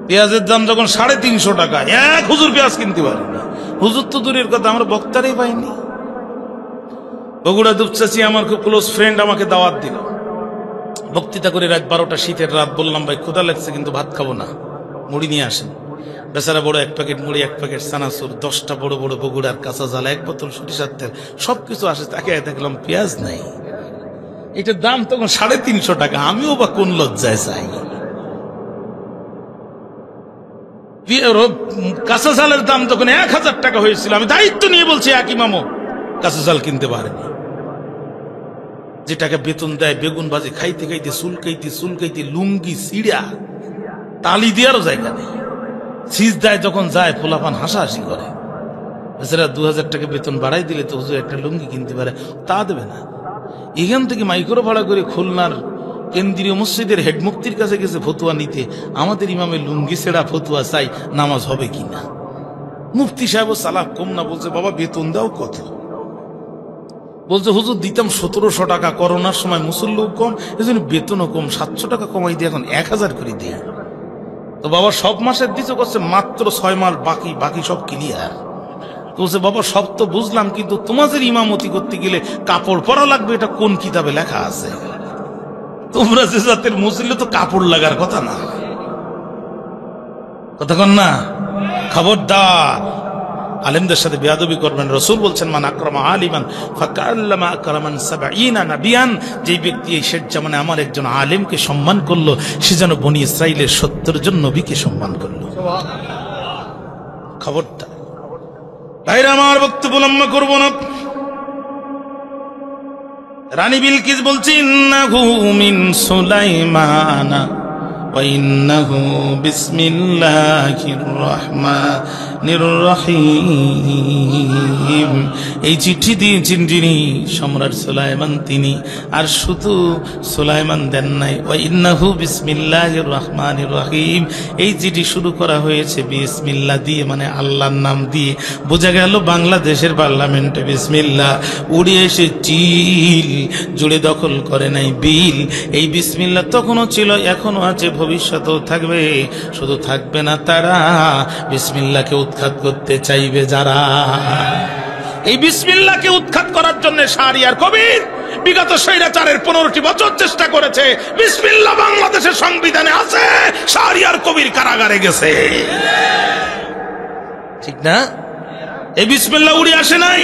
পেঁয়াজের দাম যখন 350 টাকা, এক হুজুর পেঁয়াজ কিনতে পারেনি। হুজুর তো দূরের কথা, আমরা বক্তারই পাইনি। বগুড়া দুপচাচি আমার খুব ক্লোজ ফ্রেন্ড, আমাকে দাওয়াত দিল বক্তৃতা করে রাত 12টা, শীতের রাত। বললাম ভাই ক্ষুধা লাগছে কিন্তু ভাত খাবো না, মুড়ি নিয়ে আসেন। বেচারা বড় 1 প্যাকেট মুড়ি, 1 প্যাকেট চানাচুর, 10টা বড় বড় বগুড়ার কাঁচা ঝাল, 1 বোতল সরিষার তেল, সবকিছু আসে। তাকে দেখলাম পেঁয়াজ নাই। এটার দাম তখন 350 টাকা। আমিও বা কোন লজ্জায় চাই। কাঁচা ঝালের দাম তখন 1000 টাকা হয়েছিল। আমি দায়িত্ব নিয়ে বলছি এক ইমামও কাঁচা ঝাল কিনতে পারেনি। যে টাকা বেতন দেয় বেগুন ভাজি খাইতে খাইতে চুলকাইতে লুঙ্গি সিড়া তালি দেওয়ারও জায়গা নেই। সিজদায় যখন যায় পোলাপান হাসাহাসি করে। বেচারা 2000 টাকা বেতন বাড়াই দিলে তো হুজুর একটা লুঙ্গি কিনতে পারে, তা দেবে না। এখান থেকে মাইক্রো ভাড়া করে খুলনার কেন্দ্রীয় মসজিদের হেড মুফতির কাছে গেছে ফতুয়া নিতে, আমাদের ইমামের লুঙ্গি ছেড়া ফতুয়া চাই, নামাজ হবে কিনা। মুফতি সাহেব সালাহ কম না, বলছে বাবা বেতন দাও কত? বলছে হুজুর দিতাম 1700 টাকা, করোনার সময় মুসল্লিও কম, এজন্য বেতনও কম, 700 টাকা কমাই দিয়ে এখন 1000 করে দিই। তো বাবা সব মাসের দিতে করছে মাত্র 6 মাস বাকি সব ক্লিয়ার। বলছে বাবা সব তো বুঝলাম, কিন্তু তোমাদের ইমামতি করতে গেলে কাপড় পরা লাগবে, এটা কোন কিতাবে লেখা আছে? তোমরা যে জাতের মুসল্লি, তো কাপড় লাগার কথা না, কথা কন না। খবরদার আলেমদের সাথে বেয়াদবি করবেন। রাসূল বলছেন মান আকরামা আলিমান ফাকাল্লামা আকরামান 70 নাবিয়ান। যে ব্যক্তি এই শেষ জামানে আমার একজন আলেমকে সম্মান করলো, সে যেন বনি ইসরাইলের 70 জন নবীকে সম্মান করলো। খবরদার ভাইরা আমার, বক্তব্য লম্বা করব না। রানী বিলকিস বলছি ইন্নাহু মিন সুলাইমানা ওয়া ইন্নাহু বিসমিল্লাহির রহমানির রহিম। এই চিঠি দিয়েছেন যিনি সম্রাট সুলাইমান তিনি, আর শুধু সুলাইমান দেন নাই, ওয়া ইন্নাহু বিসমিল্লাহির রহমানির রহিম। এই চিঠি শুরু করা হয়েছে বিসমিল্লাহ দিয়ে, মানে আল্লাহর নাম দিয়ে। বোঝা গেল বাংলাদেশের পার্লামেন্টে বিসমিল্লাহ উড়ে এসে চিল জুড়ে দখল করে নাই বিল। এই বিসমিল্লাহ তখনও ছিল, এখনো আছে, ভবিষ্যতেও থাকবে। শুধু থাকবে না তারা, বিসমিল্লাহকে উৎখাত করতে চাইবে যারা। এই বিসমিল্লাহকে উৎখাত করার জন্য শাহরিয়ার কবির বিগত স্বৈরাচারের 15টি বছর চেষ্টা করেছে। বিসমিল্লাহ বাংলাদেশের সংবিধানে আছে, শাহরিয়ার কবির কারাগারে গেছে, ঠিক না? এই বিসমিল্লাহ উড়ে আসে নাই।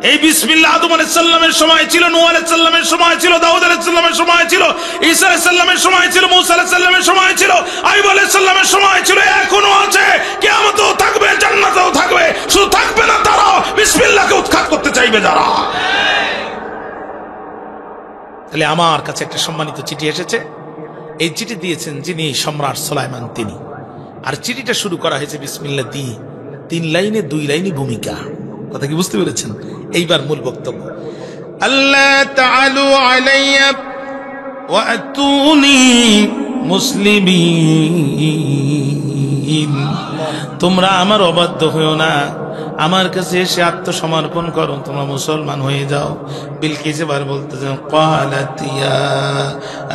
এই বিসমিল্লাহ আদম আলাইহিস সালামের সময় ছিল, নূহ আলাইহিস সালামের সময় ছিল, দাউদ আলাইহিস সালামের সময় ছিল, ঈসা আলাইহিস সালামের সময় ছিল, মূসা আলাইহিস সালামের সময় ছিল, আইয়ুব আলাইহিস সালামের সময় ছিল, এখনো আছে, কিয়ামতেও থাকবে, জান্নাতেও থাকবে। শুধু থাকবে না তারা, বিসমিল্লাহকে উৎখাত করতে চাইবে যারা। তাহলে আমার কাছে একটা সম্মানিত চিঠি এসেছে। এই চিঠি দিয়েছেন যিনি সম্রাট সুলাইমান তিনি, আর চিঠিটা শুরু করা হয়েছে বিসমিল্লাহ দিয়ে। 3 লাইনে 2 লাইনই ভূমিকা। কথা কি বুঝতে পেরেছেন? এইবার মূল বক্তব্য। আল্লাহ তাআলু আলাইয়া ওয়া আতুনি মুসলিমিন। তোমরা আমার অবাধ্য হইও না, আমার কাছে এসে আত্মসমর্পণ করো, তোমরা মুসলমান হয়ে যাও। বিলকিস এবার বলতেছেন ক্বালাত ইয়া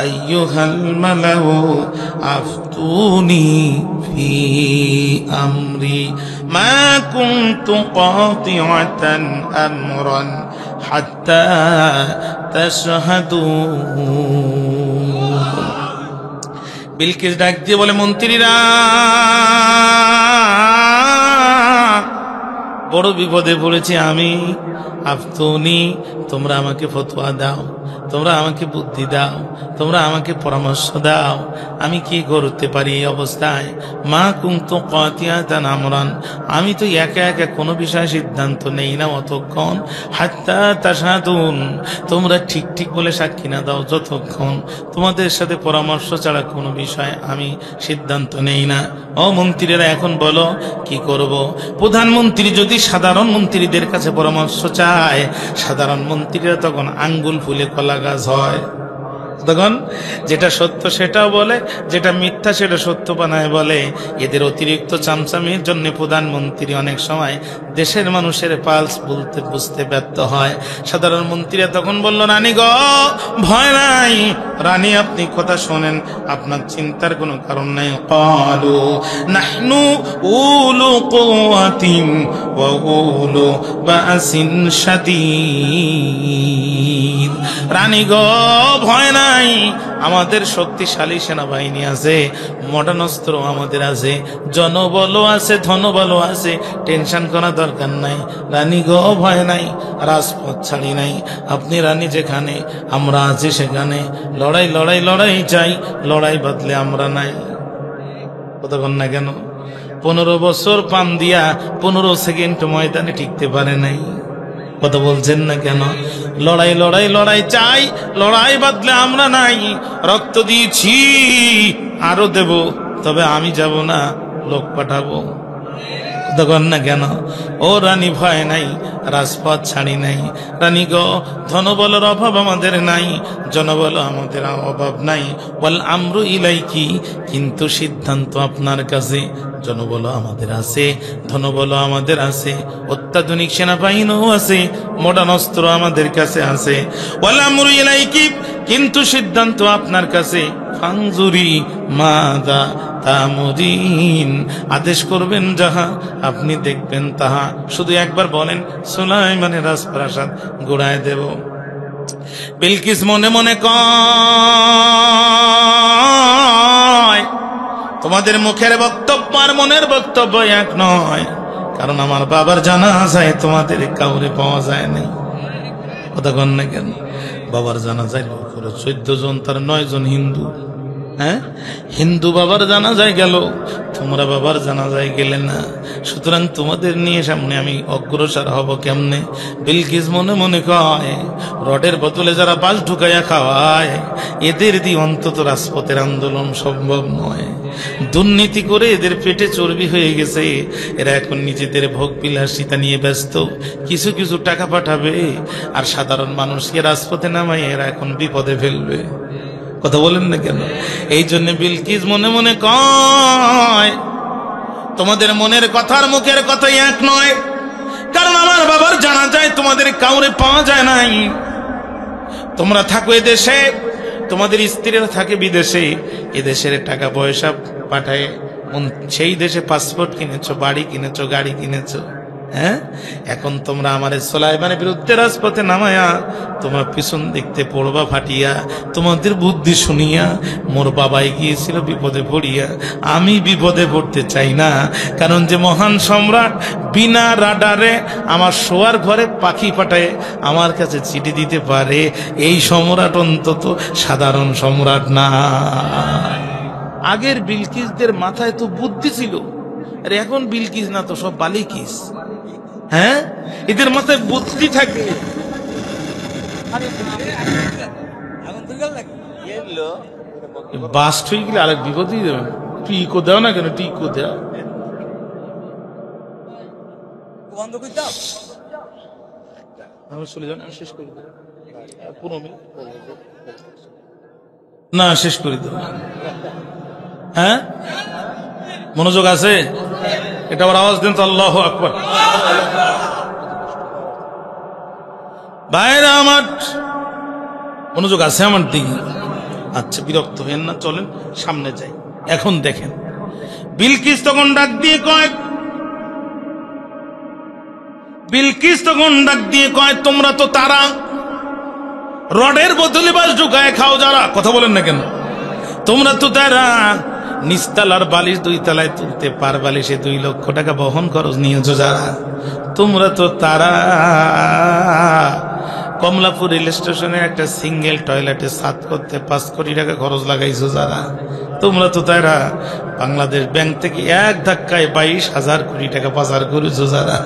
আইয়ুহাল মালাউ আফতুনি ফি আমরি মা কুনতু কাতিআতান আমরান হাত্তা তাশহাদুন। বিলকিস ডাক দিয়ে বলে, মন্ত্রীরা বড় বিপদে পড়েছি আমি। আফতুনি, তোমরা আমাকে ফতোয়া দাও। তোমরা আমাকে বুদ্ধি দাও, তোমরা আমাকে পরামর্শ দাও, আমি কি করতে পারি এই অবস্থায়। মা কুনতু কাতিয়াতান আমরান, আমি তো একা একা কোনো বিষয়ে সিদ্ধান্ত নেই না অতক্ষণ, হাত্তা তাশহাদুন, তোমরা ঠিক ঠিক বলে সাক্ষী না দাও যতক্ষণ, তোমাদের সাথে পরামর্শ ছাড়া কোনো বিষয় আমি সিদ্ধান্ত নেই না। ও মন্ত্রীরা, এখন বলো কি করব। প্রধানমন্ত্রী যদি সাধারণ মন্ত্রীদের কাছে পরামর্শ চায়, সাধারণ মন্ত্রীরা তখন আঙ্গুল ফুলে কলা গাছ হয়। তখন যেটা সত্য সেটাও বলে, যেটা মিথ্যা সেটা সত্য বানায় বলে। এদের অতিরিক্ত চামচামির জন্য প্রধানমন্ত্রী অনেক সময় দেশের মানুষের পালস বুঝতে ব্যর্থ হয়। সাধারণ মন্ত্রীরা তখন বলল, রানী গো ভয় নাই, রানী আপনি কথা শোনেন, আপনার চিন্তার কোনো কারণ নাই। ক্বালু নাহনু উলু কুওয়াতিন ওয়া উলু বাসিন শাদীদ, রানী গো ভয় নাই, আমাদের শক্তিশালী সেনাবাহিনী আছে, মডার্ন অস্ত্র আমাদের আছে, জনবলও আছে, ধনবলও আছে, টেনশন করা দরকার নাই। রানী গো ভয় নাই, রাজপথ ছাড়ি নাই, আপনি রানী যেখানে আমরা আছি সেখানে। লড়াই লড়াই লড়াই চাই, লড়াই বাদলে আমরা নাই। কতক্ষণ না কেন 15 বছর পাম দিয়া 15 সেকেন্ড ময়দানে টিকতে পারে নাই। কথা বলছেন না কেন? লড়াই লড়াই লড়াই চাই, লড়াই বাদলে আমরা নাই। রক্ত দিয়েছি, আরো দেব, তবে আমি যাব না, লোক পাঠাবো। তখন না কেন? ও রানী ভয় নাই, রাজপথ ছাড়ি নাই। রানী গো ধনবলের অভাব আমাদের নাই, জনবল আমাদের অভাব নাই। বল আমরু ইলাইকি, কিন্তু সিদ্ধান্ত আপনার কাছে। জনবল আমাদের আছে, ধনবল আমাদের আছে, অত্যাধুনিক সেনাবাহিনীও আছে, মডার্ন অস্ত্র আমাদের কাছে আছে। বল আমরু ইলাইকি, কিন্তু সিদ্ধান্ত আপনার কাছে। ফানজুরি মাদা তামুরিন, আদেশ করবেন যাহা আপনি দেখবেন তাহা। শুধু একবার বলেন সুলাইমানের রাজপ্রাসাদ গোড়ায় দেব। বিলকিস মনে মনে কয়, তোমাদের মুখের বক্তব্য আর মনের বক্তব্য এক নয়, কারণ আমার বাবার জানাজায় তোমাদের কাউরে পাওয়া যায় নাই। কথা কন না কেন? বাবার জানাজায় লোক হলো 14 জন, তার 9 জন হিন্দু। হ্যাঁ, হিন্দু বাবার জানাজায় গেল, তোমরা বাবার জানাজায় গেলে না, সুতরাং তোমাদের নিয়ে সামনে আমি অগ্রসর হব কেমনে? বিলকিস মনে মনে কয়, রডের বোতলে যারা বাস ঢুকাইয়া খাওয়ায়, এদের দিয়ে অন্তত রাজপথের আন্দোলন সম্ভব নয়। দুর্নীতি করে এদের পেটে চর্বি হয়ে গেছে, এরা এখন নিজেদের ভোগ বিলাসিতা নিয়ে ব্যস্ত, কিছু কিছু টাকা পাঠাবে আর সাধারণ মানুষকে রাজপথে নামাই এরা এখন বিপদে ফেলবে। কথা বলেন না কেন? এই জন্য বিলকিস মনে মনে কয়, তোমাদের মনের কথার মুখের কথাই এক নয়, কারণ আমার বাবার জানা যায় তোমাদের কাউরে পাওয়া যায় নাই। তোমরা থাকো এদেশে, তোমাদের স্ত্রীরা থাকে বিদেশে, এদেশের টাকা পয়সা পাঠায় সেই দেশে পাসপোর্ট কিনেছো, বাড়ি কিনেছো, গাড়ি কিনেছো। হ্যাঁ, এখন তোমরা আমার সুলাইমানের বিরুদ্ধে রাজপথে নামায়া তোমার পিছন দেখতে পড়বা ফাটিয়া। তোমাদের বুদ্ধি শুনিয়া মোর বাবাই গিয়েছিল বিপদে পড়িয়া, আমি বিপদে পড়তে চাই না, কারণ যে মহান সম্রাট বিনা রাডারে আমার শোয়ার ঘরে পাখি পাঠায় আমার কাছে চিঠি দিতে পারে, এই সম্রাট অন্তত সাধারণ সম্রাট না। আগের বিলকিসদের মাথায় তো বুদ্ধি ছিল, আর এখন বিলকিস না তো সব বালিকিস। হ্যাঁ, এদের মাথায় বুদ্ধি থাকে। বাস হয়ে গেলে আরেক বিপদই দেবে। টিকো দেও না কেন? টিকো দেও, চলে যান, আমি শেষ করে দেব। না, শেষ করে দেব। হ্যাঁ, মনোযোগ আছে? এটা আবার আওয়াজ দেন তো, আল্লাহু আকবার। ভাইরা আমার, মনোযোগ আছে আমার দিকে? আচ্ছা, বিরক্ত হইেন না, চলেন সামনে যাই। এখন দেখেন বিলকিস তখন ডাক দিয়ে কয়, তোমরা তো তারা রডের বোতলে বাস ঢুকায় খাও যারা। কথা বলেন না কেন? তোমরা তো তারা নিচতলার বালিশ 2 তলায় তুলতে পার বালিশে 2 লক্ষ টাকা বহন খরচ নিয়েছো যারা। তোমরা তো তারা কমলাপুর রেল স্টেশনে একটা সিঙ্গেল টয়লেটে সাত করতে 5 কোটি টাকা খরচ লাগাইছো যারা, তোমরা তো তারা বাংলাদেশ ব্যাংক থেকে এক ধাক্কায় 22,000 কোটি টাকা পাচার করেছো যারা,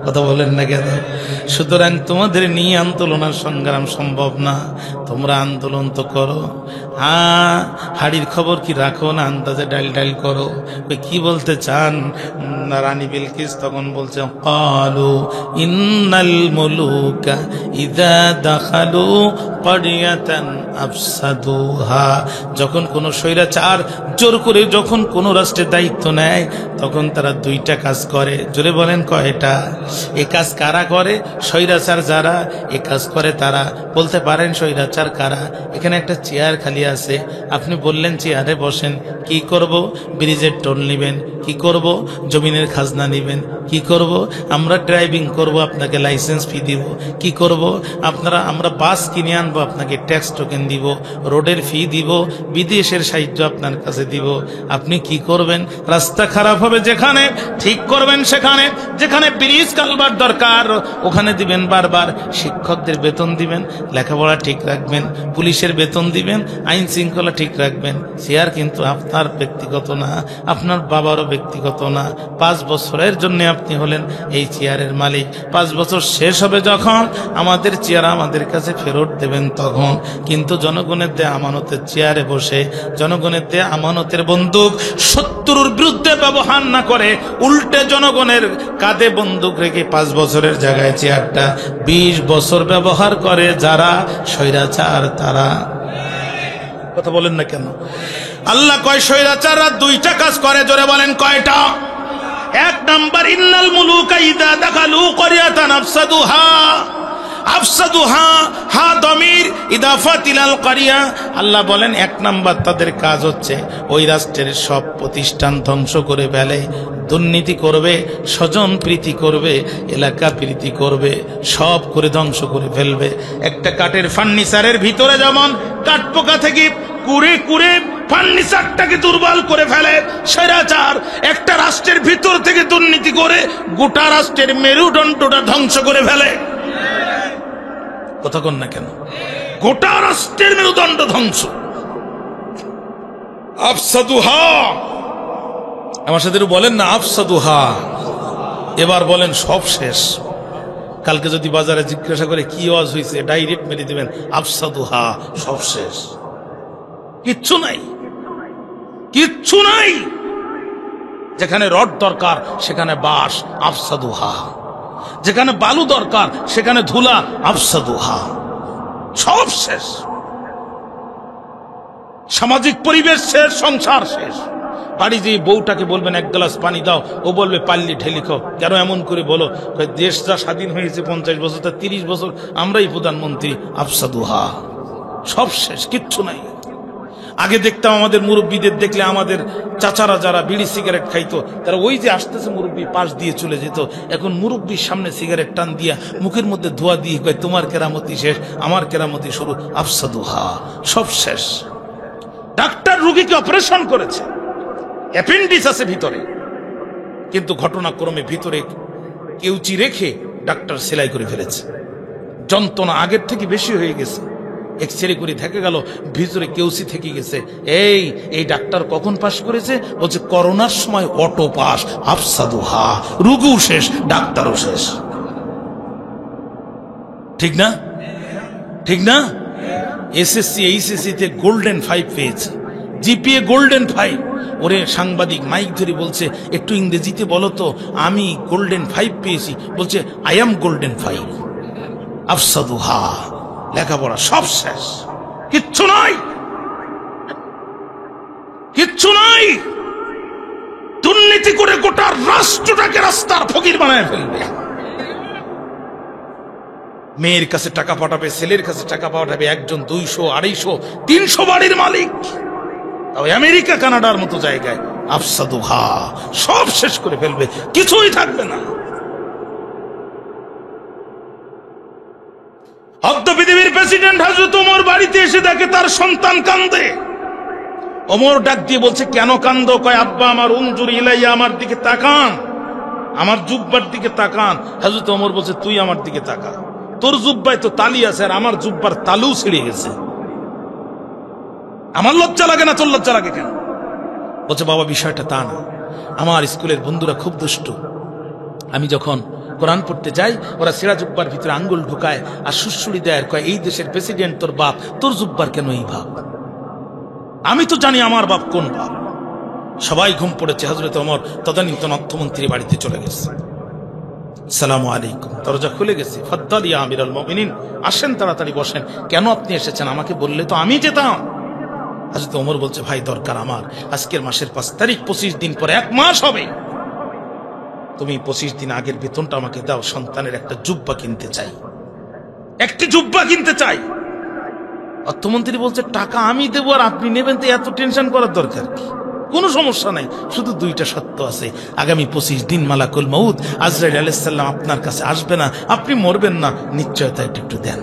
কথা বলেন না কেন? সুতরাং তোমাদের নিয়ে আন্দোলন আর সংগ্রাম সম্ভব না। তোমরা আন্দোলন তো করো, হ্যাঁ, হাড়ির খবর কি রাখো না, আন্দাজে ডাইল ডাইল করো। কি বলতে চান? রানী বিলকিস তখন বলছে, ক্বালু ইন্নাল মুলুকা ইযা দাখালু ক্বরিয়াতান আফসাদুহা। যখন কোন স্বৈরাচার জোর করে যখন কোন রাষ্ট্রের দায়িত্ব নেয়, তখন তারা 2টা কাজ করে। জোরে বলেন কয়টা? এ কাজ কারা করে? স্বৈরাচার যারা এ কাজ করে তারা। বলতে পারেন স্বৈরাচার কারা? এখানে একটা চেয়ার খালি আছে, আপনি বললেন চেয়ারে বসেন, কি করব? ব্রিজের টোল নিবেন, কি করব? জমিনের খাজনা নিবেন, কি করব? আমরা ড্রাইভিং করব, আপনাকে লাইসেন্স ফি দিব, কি করব? আমরা বাস কিনে আনবো, আপনাকে ট্যাক্স টোকেন দিব, রোডের ফি দিব, বিদেশের সাহায্য আপনার কাছে দিব। আপনি কি করবেন? রাস্তা খারাপ হবে যেখানে ঠিক করবেন সেখানে, যেখানে ব্রিজ কালভার দরকার ওখানে দিবেন বারবার। শিক্ষকদের বেতন দিবেন, লেখাপড়া ঠিক রাখবেন, পুলিশের বেতন দিবেন, আইন শৃঙ্খলা ঠিক রাখবেন। চেয়ার কিন্তু আপনার ব্যক্তিগত না, আপনার বাবারও ব্যক্তিগত না। 5 বছরের জন্য আপনি হলেন এই চেয়ারের মালিক। 5 বছর শেষ হবে যখন, আমাদের চেয়ার আমাদের কাছে ফেরত দেবেন তখন। কিন্তু জনগণের দেয়া আমানতের চেয়ারে বসে, জনগণের দেয়া আমানতের বন্দুক শত্রুর বিরুদ্ধে ব্যবহার না করে, উল্টে জনগণের কাঁধে বন্দুক রেখে 5 বছরের জায়গায় চেয়ারটা 20 বছর ব্যবহার করে যারা স্বৈরাচার তারা। কথা বলেন না কেন? আল্লাহ কয় স্বৈরাচাররা 2টা কাজ করে। জোরে বলেন কয়টা? 1 নাম্বার, ইন্নাল মুলুকা ইযা দাখালু ক্বরিয়াতান আফসাদুহা। আফসাদুহা, হা দমির ইদাফাত ইলাল ক্বরিয়া। আল্লাহ বলেন 1 নাম্বার তাদের কাজ হচ্ছে ওই রাষ্ট্রের সব প্রতিষ্ঠান ধ্বংস করে ফেলে, দুর্নীতি করবে, স্বজন প্রীতি করবে, এলাকা প্রীতি করবে, সব করে ধ্বংস করে ফেলবে। একটা কাঠের ফার্নিচারের ভিতরে যেমন কাঠ পোকা থেকে কুড়ে কুড়ে ফার্নিচারটাকে দুর্বল করে ফেলে, স্বৈরাচার একটা রাষ্ট্রের ভিতর থেকে দুর্নীতি করে গোটা রাষ্ট্রের মেরুদণ্ডটা ধ্বংস করে ফেলে। কথা কন না কেন? গোটা রাষ্ট্রের মেরুদণ্ড ধ্বংস। আফসাদুহা, আমার সাথে বলেন না আফসাদুহা। এবার বলেন সব শেষ। কালকে যদি বাজারে জিজ্ঞাসা করে কি ওয়াজ হয়েছে, ডাইরেক্ট মেরে দিবেন আফসাদুহা, সব শেষ, কিচ্ছু নাই, কিচ্ছু নাই। যেখানে রড দরকার সেখানে বাঁশ, আফসাদুহা। যেখানে বালু দরকার সেখানে ধুলা, আফসাদুহা, সব শেষ। সামাজিক পরিবেশ শেষ, সংসার শেষ। বাড়ি যে বউটাকে বলবেন 1 গ্লাস পানি দাও, ও বলবে পাল্লি ঢেলি খাও। কেন এমন করে বলো? দেশ যা স্বাধীন হয়েছে 50 বছর, তা 30 বছর আমরাই প্রধানমন্ত্রী, আফসাদুহা, সব শেষ, কিচ্ছু নাই। আগে দেখতাম আমাদের মুরব্বীদের দেখলে আমাদের চাচারা যারা বিড়ি সিগারেট খাইতো, তারা ওই যে আসতেছে মুরব্বী পাশ দিয়ে চলে যেত। এখন মুরব্বীর সামনে সিগারেট টান দিয়া মুখের মধ্যে ধোয়া দিয়ে কয় তোমার কেরামতি শেষ, আমার কেরামতি শুরু, আফসাদুহা, সব শেষ। ডাক্তার রোগীকে অপারেশন করেছে, অ্যাপেন্ডিক্স আছে ভিতরে, কিন্তু ঘটনাক্রমে ভিতরে কেউচি রেখে ডাক্তার সেলাই করে ফেলেছে। যন্ত্রণা আগের থেকে বেশি হয়ে গেছে। এক্সরে করে দেখা গেল ভিতরে কেউসি থেকে গেছে। এই ডাক্তার কখন পাশ করেছে? বলছে করোনার সময় অটো পাস, আফসাদুহা, রোগীও শেষ, ডাক্তারও শেষ। ঠিক না? ঠিক না? এসএসসি এইচএসসি তে গোল্ডেন 5 পেয়েছে, জিপিএ গোল্ডেন 5। ওরে সাংবাদিক মাইক ধরে বলছে একটু ইংরেজিতে বলো তো, আমি গোল্ডেন 5 পেয়েছি। বলছে আই এম গোল্ডেন 5। আফসাদুহা, লেখাপড়া সব শেষ, কিচ্ছু নাই, কিচ্ছু নাই। দুর্নীতি করে গোটা রাষ্ট্রটাকে রাস্তার ফকির বানায় ফেলবে। মেয়ের কাছে টাকা পাঠাবে, ছেলের কাছে টাকা পাঠাবে, একজন 200, 250, 300 বাড়ির মালিক, আমেরিকা কানাডার মতো জায়গায়। আফসাদুহা, সব শেষ করে ফেলবে, কিছুই থাকবে না। অর্ধ পৃথিবীর প্রেসিডেন্ট হযরত ওমর বাড়িতে এসে দেখে তার সন্তান কান্দে। ওমর ডাক দিয়ে বলছে কেন কান্দো? কয় আব্বা আমার, উনজুর ইলাইয়া, আমার দিকে তাকান, আমার জুব্বার দিকে তাকান। হযরত ওমর বলছে তুই আমার দিকে তাকা। তোর জুব্বায় তো তালি আছে আর আমার জুব্বার তালু ছিঁড়ে গেছে, আমার লজ্জা লাগে না, তোর লজ্জা লাগে কেন? বলছে বাবা বিষয়টা তা না, আমার স্কুলের বন্ধুরা খুব দুষ্ট, আমি যখন কোরআন পড়তে যাই ওরা ছেঁড়া জুব্বার ভিতরে আঙ্গুল ঢুকায় আর সুড়সুড়ি দেয়, কয় এই দেশের প্রেসিডেন্ট তোর বাপ, তোর জুব্বার কেন এই ভাব? আমি তো জানি আমার বাপ কোন বাপ। সবাই ঘুম পড়েছে, হযরত ওমর তদানীন্তন অর্থমন্ত্রী বাড়িতে চলে গেছে। আসসালামু আলাইকুম, দরজা খুলে গেছে। ফাদ্দাল ইয়া আমিরুল মুমিনিন, আসেন তাড়াতাড়ি বসেন। কেন আপনি এসেছেন? আমাকে বললে তো আমি যেতাম। হযরত ওমর বলছে ভাই দরকার আমার, আজকের মাসের 5 তারিখ, 25 দিন পরে 1 মাস হবে। তুমি 25 দিন আগের বেতনটা আমাকে দাও, সন্তানের একটা জুব্বা কিনতে চাই, একটি জুব্বা কিনতে চাই। অর্থমন্ত্রী বলছে টাকা আমি দেবো আর আপনি নেবেন, তো এত টেনশন করার দরকার কি? কোনো সমস্যা নাই, শুধু 2টা শর্ত আছে। আগামী 25 দিন মালাকুল মউত আজরাইল আলাইহিস সালাম আপনার কাছে আসবে না, আপনি মরবেন না, নিশ্চয়তা একটু দেন।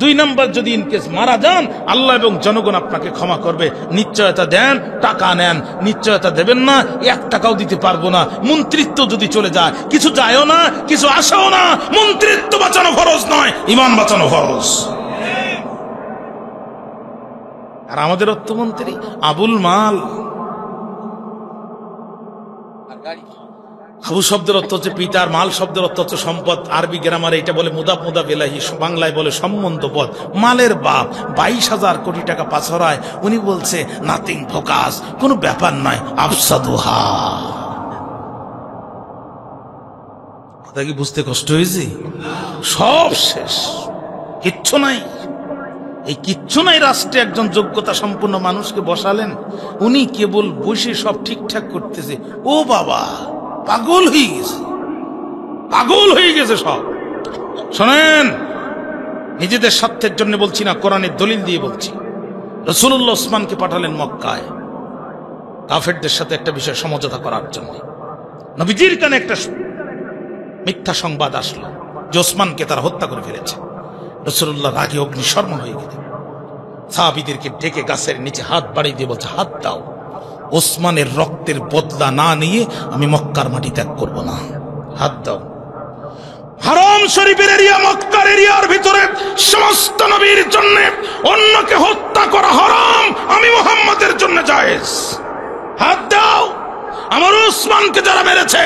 2 নাম্বার, যদি ইনকেস মারা যান আল্লাহ এবং জনগণ আপনাকে ক্ষমা করবে, নিশ্চয়তা দেন। টাকা নেন, নিশ্চয়তা দেবেন না, 1 টাকাও দিতে পারবো না। মন্ত্রিত্ব যদি চলে যায়, কিছু যায়ও না, কিছু আসেও না। মন্ত্রিত্ব বাঁচানো ফরজ নয়, ঈমান বাঁচানো ফরজ। আর আমাদের অর্থমন্ত্রী আবুল মাল, আবু শব্দের অর্থ হচ্ছে পিতার, মাল শব্দের অর্থ হচ্ছে সম্পদ। আরবি গ্রামারে এটা বলে মুদাফ মুদাফ ইলাইহি, বাংলায় বলে সম্বন্ধ পদ। মালের বাপ 22,000 কোটি টাকা পাছরায়, উনি বলছে নাথিং ফোকাস, কোনো ব্যাপার নয়, আফসাদুহা। কথা কি বুঝতে কষ্ট হয়েছে? সব শেষ, কিচ্ছু নাই। এই কিচ্ছু নাই রাষ্ট্রে একজন যোগ্যতা সম্পন্ন মানুষকে বসালেন, উনি কেবল বসে সব ঠিকঠাক করতেছে। ও বাবা, পাগল হয়ে গেছে, পাগল হয়ে গেছে সব। শোনেন, নিজেদের স্বার্থের জন্য বলছি না, কোরআনের দলিল দিয়ে বলছি। রাসূলুল্লাহ ওসমানকে পাঠালেন মক্কায় কাফেরদের সাথে একটা বিষয় সমঝোতা করার জন্য। নবীজির কানে একটা মিথ্যা সংবাদ আসলো যে ওসমানকে তারা হত্যা করে ফেলেছে। রাসূলুল্লাহ রাগে অগ্নিশর্মা হয়ে গেলেন, সাহাবীদেরকে ডেকে গাছের নিচে হাত বাড়িয়ে দিয়ে বলছে হাত দাও, ওসমানের রক্তের বদলা না নিয়ে আমি মক্কার মাটি ত্যাগ করব না, হাত দাও। হারাম শরীফের এরিয়া, মক্কার এরিয়ার ভিতরে সমস্ত নবীর জন্য অন্যকে হত্যা করা হারাম, আমি মুহাম্মাদের জন্য জায়েজ, হাত দাও। আমার ওসমানকে যারা মেরেছে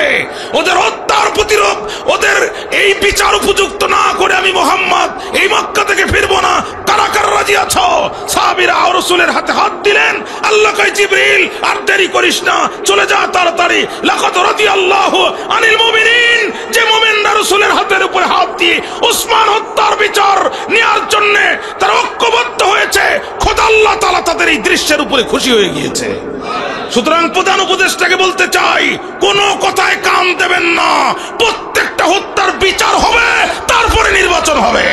ওদের হত্যার প্রতিরোধ, ওদের এই বিচার উপযুক্ত না করে আমি মুহাম্মদ এই মক্কা থেকে ফিরবো না। কারা কারা রাজি আছো? সাহাবীরা রাসূলের হাতে হাত দিলেন। আল্লাহ কয় জিবরিল আর দেরি করিস না, চলে যা তাড়াতাড়ি। লাকাদ রাদিয়াল্লাহু আনিল মুমিনিন, যে মুমিনরা রাসূলের হাতের উপরে হাত দিয়ে ওসমান হত্যার বিচার নেয়ার জন্য তারা ঐক্যবদ্ধ হয়েছে, খোদা আল্লাহ তাআলা তাদের এই দৃশ্যের উপরে খুশি হয়ে গিয়েছে। সুতরাং প্রধান উপদেষ্টাকে বলতে চাই, কোন কথায় কান দেবেন না, প্রত্যেকটা হত্যার বিচার হবে, তারপরে নির্বাচন হবে।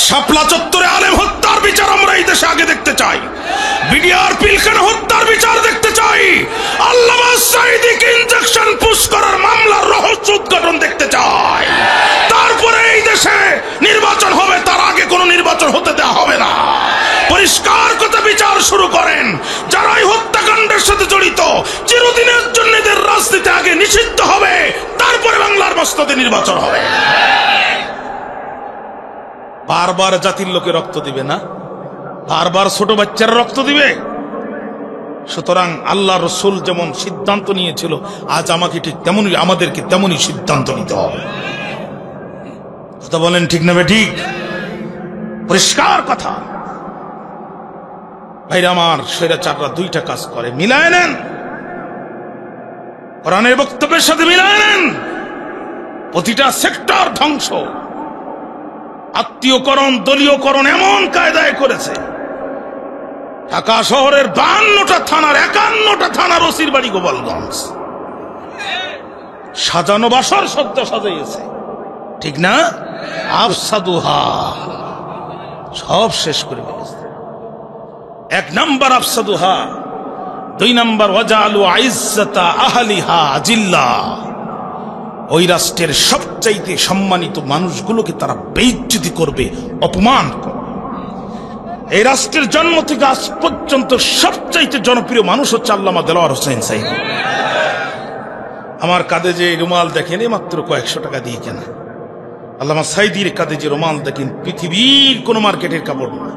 শাপলা চত্বরে আলেম হত্যার বিচার আমরা এই দেশে আগে দেখতে চাই। বিডিআর পিলখানা হত্যার বিচার দেখতে চাই। আল্লামা সাঈদীকে ইনজেকশন পুশ করার মামলার রহস্য উদ্ঘাটন দেখতে চাই। তারপরে এই দেশে নির্বাচন হবে, তার আগে কোনো নির্বাচন হতে দেওয়া হবে না। পরিষ্কার কথা বিচার শুরু করেন। যারা এই হত্যাকাণ্ডের সাথে জড়িত চিরদিনের জন্য এদের রাজনীতি আগে নিষিদ্ধ হবে, তারপরে বাংলার মসনদে নির্বাচন হবে। বারবার জাতির লোকে রক্ত দিবে না, বারবার ছোট বাচ্চারা রক্ত দিবে। সুতরাং আল্লাহ রসুল যেমন সিদ্ধান্ত নিয়েছিল, আজ আমাকে ঠিক তেমনই, আমাদেরকে তেমনই সিদ্ধান্ত নিতে হবে। কথা বলেন ঠিক না ঠিক? পরিষ্কার কথা। ভাইরা আমার, স্বৈরাচাররা 2টা কাজ করে, মিলায় নেন, কোরআনের বক্তব্যের সাথে মিলায় নেন। প্রতিটা সেক্টর ধ্বংস, আত্মীয়করণ, দলীয়করণ এমন কায়দায় করেছে। ঢাকা শহরের 52টা থানার 51টা থানার ওসির বাড়ি গোপালগঞ্জ। সাজানো বাসর সজ্জা সাজাইয়েছে, ঠিক না? আফসাদুহা, সব শেষ করে ফেলেছে। 1 নাম্বার আফসাদুহা। 2 নাম্বার ওয়াজালু আইজ্জাতা আহলিহা জিল্লা, ওই রাষ্ট্রের সবচাইতে সম্মানিত মানুষগুলোকে তারা বেইজ্জতি করবে, অপমান করবে। এই রাষ্ট্রের জন্ম থেকে আজ পর্যন্ত সবচাইতে জনপ্রিয় মানুষ হচ্ছে আল্লামা দেলোয়ার হোসেন সাইদি। আমার কাঁধে যে রুমাল দেখেন মাত্র কয়েকশো টাকা দিয়ে কেনা। আল্লামা সাইদির কাঁধে যে রুমাল দেখেন পৃথিবীর কোন মার্কেটের কাপড় না।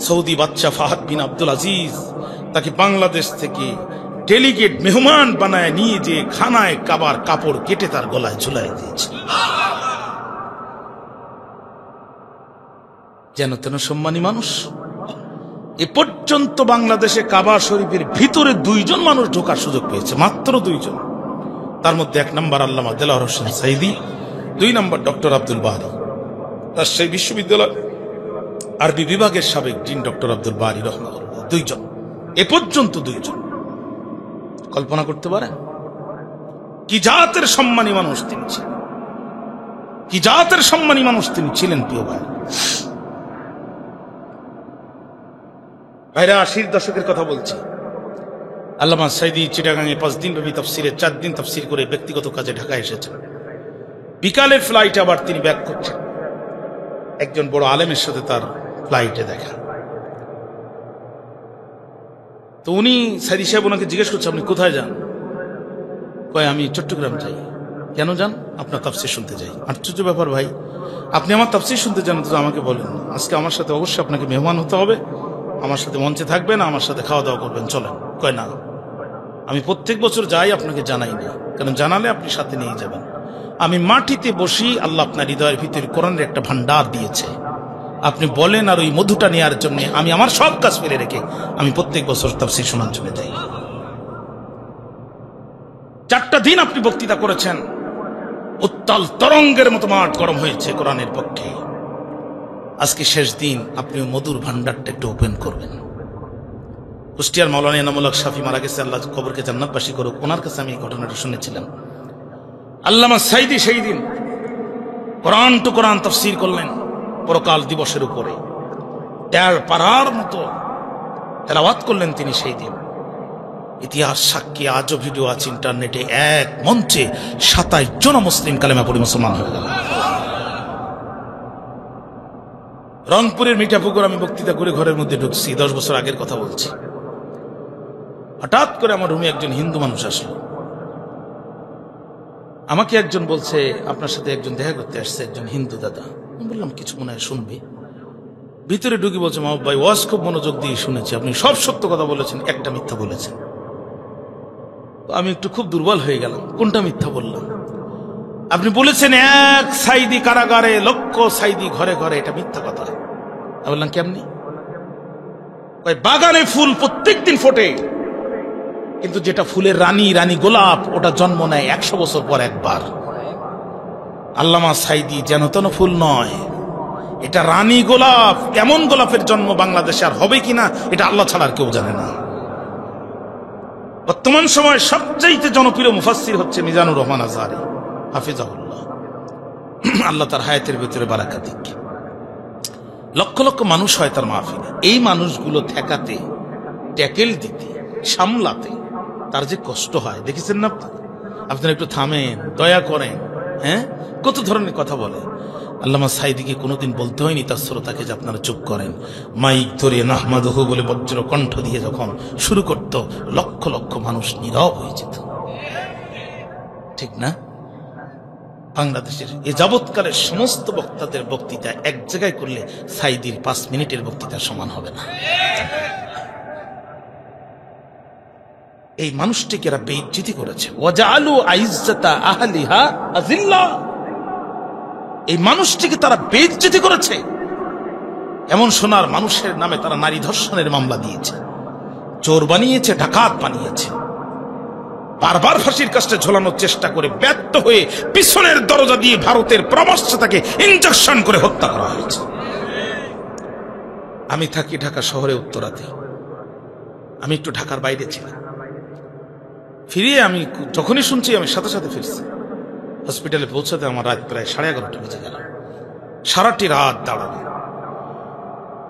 সৌদি বাদশা ফাহাদ বিন আব্দুল আজিজ তাকে বাংলাদেশ থেকে ডেলিগেট মেহমান বানায় নিয়ে যে খানায় কাবার কাপড় কেটে তার গলায় ঝুলাই দিয়েছে। যেন তেন সম্মানী মানুষ। এ পর্যন্ত বাংলাদেশে কাবা শরীফের ভিতরে 2 জন মানুষ ঢোকার সুযোগ পেয়েছে, মাত্র 2 জন। তার মধ্যে 1 নম্বর আল্লামা দেলোয়ার হোসেন সাইদি, 2 নম্বর ডক্টর আব্দুল বারী, রাজশাহী বিশ্ববিদ্যালয় আরবি বিভাগের সাবেক ডিন ডক্টর আব্দুল বারী রহমাতুল্লাহ। 2 জন, এ পর্যন্ত 2 জন। কল্পনা করতে পারেন কি জাতের সম্মানী মানুষ তিনি ছিলেন, কি জাতের সম্মানী মানুষ তিনি ছিলেন। প্রিয় ভাই, ভাইরা 80 দশকের কথা বলছি। আল্লামা সাইদি চিটাগাঙে 5 দিন ব্যাপী তাফসিরে 4 দিন তাফসির করে ব্যক্তিগত কাজে ঢাকা এসেছেন। বিকালের ফ্লাইটে আবার তিনি ব্যাক করছেন। একজন বড় আলেমের সাথে তার ফ্লাইটে দেখা। তো উনি সাইদি সাহেব ওনাকে জিজ্ঞেস করছে, আপনি কোথায় যান? কয়, আমি চট্টগ্রাম যাই। কেন যান? আপনার তাফসির শুনতে যাই। আশ্চর্য ব্যাপার ভাই, আপনি আমার তাফসির শুনতে যান তো আমাকে বলেন না। আজকে আমার সাথে অবশ্যই আপনাকে মেহমান হতে হবে, আমার সাথে মঞ্চে থাকবেন, আমার সাথে খাওয়া দাওয়া করবেন, চলেন। কয় না, আমি প্রত্যেক বছর যাই, আপনাকে জানাই না, কারণ জানালে আপনি সাথে নিয়ে যাবেন। আমি মাটিতে বসি, আল্লাহ আপনার হৃদয়ের ভিতরে কোরআনের একটা ভান্ডার দিয়েছে, আপনি বলেন, আর ওই মধুটা নেওয়ার জন্য আমি আমার সব কাজ ফেলে রেখে আমি প্রত্যেক বছর তাফসীর শোনার জন্য যাই। 4টা দিন আপনি বক্তৃতা করেছেন, উত্তাল তরঙ্গের মতো মাঠ গরম হয়েছে কোরআনের পক্ষে। আজকে শেষ দিন, আপনি মধুর ভান্ডারটা একটু ওপেন করবেন। কুষ্টিয়ার মাওলানা এনামুল শাফি মারা গেছে, আল্লাহ কবরকে জান্নাতবাসী করুক। ওনার কাছে আমি এই ঘটনাটা শুনেছিলাম। আল্লামা সাইদি সেই দিন কোরআন টু কোরআন তাফসীর করলেন পরকাল দিবসের উপরে। 1.5 পারার মতো তেলাওয়াত করলেন তিনি সেই দিন। ইতিহাস সাক্ষী, আজও ভিডিও আছে ইন্টারনেটে। এক মঞ্চে 27 জন মুসলিম কালেমা পড়ে মুসলমান হয়ে গেল। রংপুরের মিঠাপুকুর আমি বক্তৃতা করে ঘরের মধ্যে ঢুকছি, 10 বছর আগের কথা বলছি। হঠাৎ করে আমার রুমে একজন হিন্দু মানুষ আসলো। আমাকে একজন বলছে, আপনার সাথে একজন দেখা করতে আসছে, একজন হিন্দু দাদা। আমি বললাম, কিছু মনে হয় শুনবি। ভিতরে ঢুকি বলছে, মাহবুব ভাই, ওয়াজ খুব মনোযোগ দিয়ে শুনেছি, আপনি সব সত্য কথা বলেছেন, একটা মিথ্যা বলেছেন। আমি একটু খুব দুর্বল হয়ে গেলাম। কোনটা মিথ্যা বললাম? আপনি বলেছেন 1 সাইদি কারাগারে, লক্ষ সাইদি ঘরে ঘরে, এটা মিথ্যা কথা। আমি বললাম, কেমনি? বাগানে ফুল প্রত্যেক দিন ফোটে, কিন্তু যেটা ফুলের রানী, রানী গোলাপ, ওটা জন্ম নেয় 100 বছর পর একবার। আল্লামা সাইদি যেন তেন ফুল নয়, এটা রানী গোলাপ। এমন গোলাপের জন্ম বাংলাদেশে আর হবে কিনা এটা আল্লাহ ছাড়া আর কেউ জানে না। বর্তমান সময় সবচাইতে জনপ্রিয় মুফাসসির হচ্ছে মিজানুর রহমান আজহারী হাফিজাহুল্লাহ, আল্লাহ তার হায়াতের ভিতরে বারাকা দিক। লক্ষ লক্ষ মানুষ হয় তার মাহফিলে। এই মানুষগুলো ঠেকাতে, ট্যাকেল দিতে, সামলাতে তার যে কষ্ট হয় দেখেছেন না আপনারা? একটু থামেন, দয়া করেন। হ্যাঁ, কত ধরনের কথা বলে। আল্লামা সাইদিকে কোনোদিন বলতে হয়নি তার শ্রোতাকে যে আপনারা চুপ করেন। মাইক ধরে নাহমাদুহু বলে বজ্র কণ্ঠ দিয়ে যখন শুরু করত, লক্ষ লক্ষ মানুষ নীরব হয়ে যেত। ঠিক না? বাংলাদেশের এ যাবৎকালের সমস্ত বক্তাদের বক্তৃতা এক জায়গায় করলে সাইদির 5 মিনিটের বক্তৃতার সমান হবে না। এই মানুষটিকে এরা বেইজ্জতি করেছে। ওয়াজআলু আইজ্জাতা আহলিহা আযিল্লা, এই মানুষটিকে তারা বেইজ্জতি করেছে। এমন সোনার মানুষের নামে তারা নারী ধর্ষণের মামলা দিয়েছে, চোর বানিয়েছে, ডাকাত বানিয়েছে। বারবার ফাঁসির কাস্টে ঝোলানোর চেষ্টা করে ব্যর্থ হয়ে পিছনের দরজা দিয়ে ভারতের পরামর্শে তাকে ইনজেকশন করে হত্যা করা হয়েছে। আমি থাকি ঢাকা শহরে উত্তরাতে। আমি একটু ঢাকার বাইরে ছিলাম। ফিরিয়ে আমি যখনই শুনছি আমি সাথে সাথে ফিরছি। হসপিটালে পৌঁছাতে আমার রাত প্রায় 11:30 বেজে গেল। সারাটি রাত দাঁড়ানো,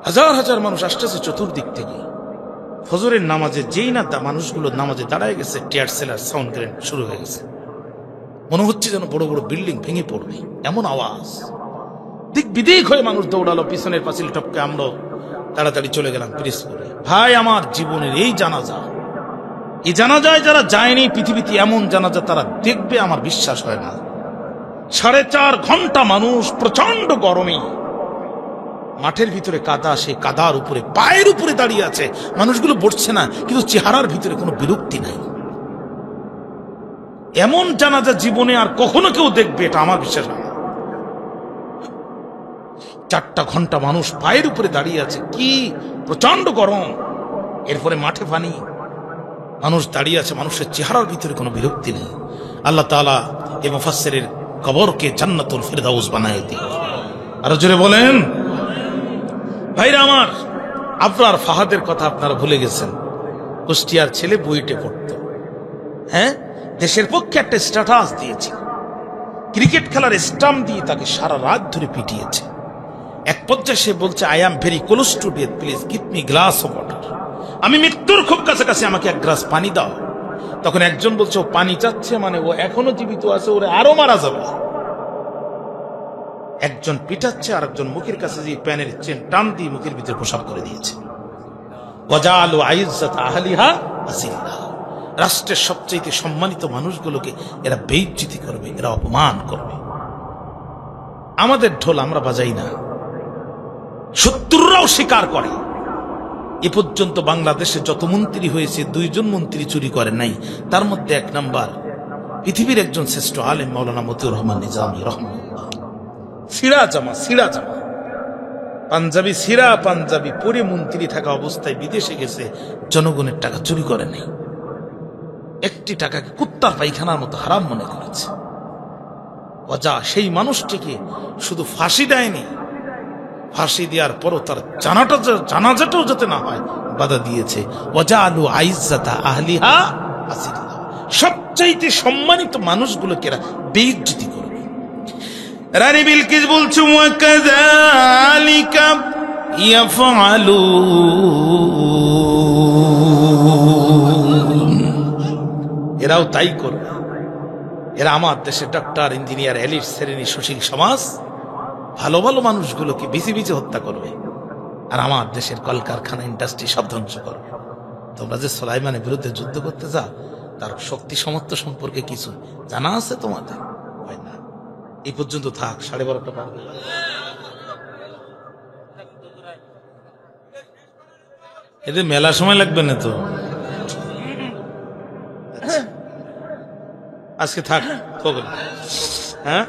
হাজার হাজার মানুষ আসতেছে চতুর্দিক থেকে। ফজরের নামাজে যেই না মানুষগুলো নামাজে দাঁড়ায় গেছে, টিয়ার সেলার সাউন্ড গ্রেনেড শুরু হয়ে গেছে। মনে হচ্ছে যেন বড় বড় বিল্ডিং ভেঙে পড়বে, এমন আওয়াজ। দিক বিদিক হয়ে মানুষ দৌড়ালো, পিছনের পাঁচিল টপকে আমরা তাড়াতাড়ি চলে গেলাম পিরিজপুরে। ভাই, আমার জীবনের এই জানাজা, এই জানাজায় যারা যায়নি পৃথিবীতে এমন জানাজা তারা দেখবে আমার বিশ্বাস হয় না। 4.5 ঘন্টা মানুষ প্রচন্ড গরমে মাঠের ভিতরে কাদা, সেই কাদার উপরে পায়ের উপরে দাঁড়িয়ে আছে। মানুষগুলো বসছে না, কিন্তু চেহারার ভিতরে কোনো বিরক্তি নাই। এমন জানাজা জীবনে আর কখনো কেউ দেখবে এটা আমার বিশ্বাস হয় না। 4টা ঘন্টা মানুষ পায়ের উপরে দাঁড়িয়ে আছে, কি প্রচন্ড গরম, এরপরে মাঠে পানি, মানুষ দাঁড়িয়ে আছে, মানুষের চেহারার ভিতরে কোনো বিরক্তি নেই। আল্লাহ তাআলা এই মুফাসসিরের কবরকে জান্নাতুল ফিরদাউস বানায় দিন। আরো জোরে বলেন। ভাইরা আমার, আপনার ফাহাদের কথা আপনারা ভুলে গেছেন। কুষ্টিয়ার ছেলে বুয়েটে পড়তো, হ্যাঁ, দেশের পক্ষে একটা স্ট্যাটাস দিয়েছে, ক্রিকেট খেলার স্টাম্প দিয়ে তাকে সারা রাত ধরে পিটিয়েছে। এক পর্যায়ে সে বলছে, I am very close to death, please give me glass of water, আমি মৃত্যুর খুব কাছাকাছি, আমাকে এক গ্লাস পানি দাও। তখন একজন বলছে, ও পানি চাচ্ছে মানে ও এখনো জীবিত আছে, ওরে আরো মারা যাবে। একজন পিটাচ্ছে, আর একজন মুখের কাছে যে প্যানের চেন টান দিয়ে মুখের ভিতরে প্রসাব করে দিয়েছে। ওয়াজালু আইজ্জাত আহলিহা আসিল্লাহ, রাষ্ট্রের সবচেয়ে সম্মানিত মানুষগুলোকে এরা বেইজ্জতি করবে, এরা অপমান করবে। আমাদের ঢোল আমরা বাজাই না, শত্রুরাও স্বীকার করে। এ পর্যন্ত বাংলাদেশে যত মন্ত্রী হয়েছে 2 জন মন্ত্রী চুরি করে নাই। তার মধ্যে 1 নাম্বার পৃথিবীর একজন শ্রেষ্ঠ আলেম মাওলানা মতিউর রহমান নিজামী রহমাতুল্লাহ। সিরা জামা পাঞ্জাবি, সিরা পাঞ্জাবি পরে মন্ত্রী থাকা অবস্থায় বিদেশে গেছে, জনগণের টাকা চুরি করে নাই। একটি টাকাকে কুত্তার পায়খানার মতো হারাম মনে করেছে। অজা সেই মানুষটিকে শুধু ফাঁসি দেয়নি, ফাঁসি দেওয়ার পরও তার জানাজাটাও যাতে না হয় বাধা দিয়েছে। ওয়াজালু আইজ্জাতা আহলিহা আসিল্লাহ, সবচাইতে সম্মানিত মানুষগুলোকে এরা বেইজ্জতি করবে। রানী বিলকিস বলছে, ওয়াকাযালিকা ইয়াফআলুন, এরাও তাই করবে। এরা আমার দেশের ডক্টর, ইঞ্জিনিয়ার, এলিট শ্রেণী, সুশীল সমাজ, ভালো ভালো মানুষগুলোকে বেছে বেছে হত্যা করবে, আর আমার দেশের কলকারখানা, ইন্ডাস্ট্রি সব ধ্বংস করবে। তোমরা যে সুলাইমানের বিরুদ্ধে যুদ্ধ করতে যাও, তার শক্তি সামর্থ্য সম্পর্কে কিছু জানা আছে তোমাদের? হয় না। এই পর্যন্ত থাক, 12:30টা পার হয়ে গেল। এদের মেলা সময় লাগবে না তো, আজকে থাক। হ্যাঁ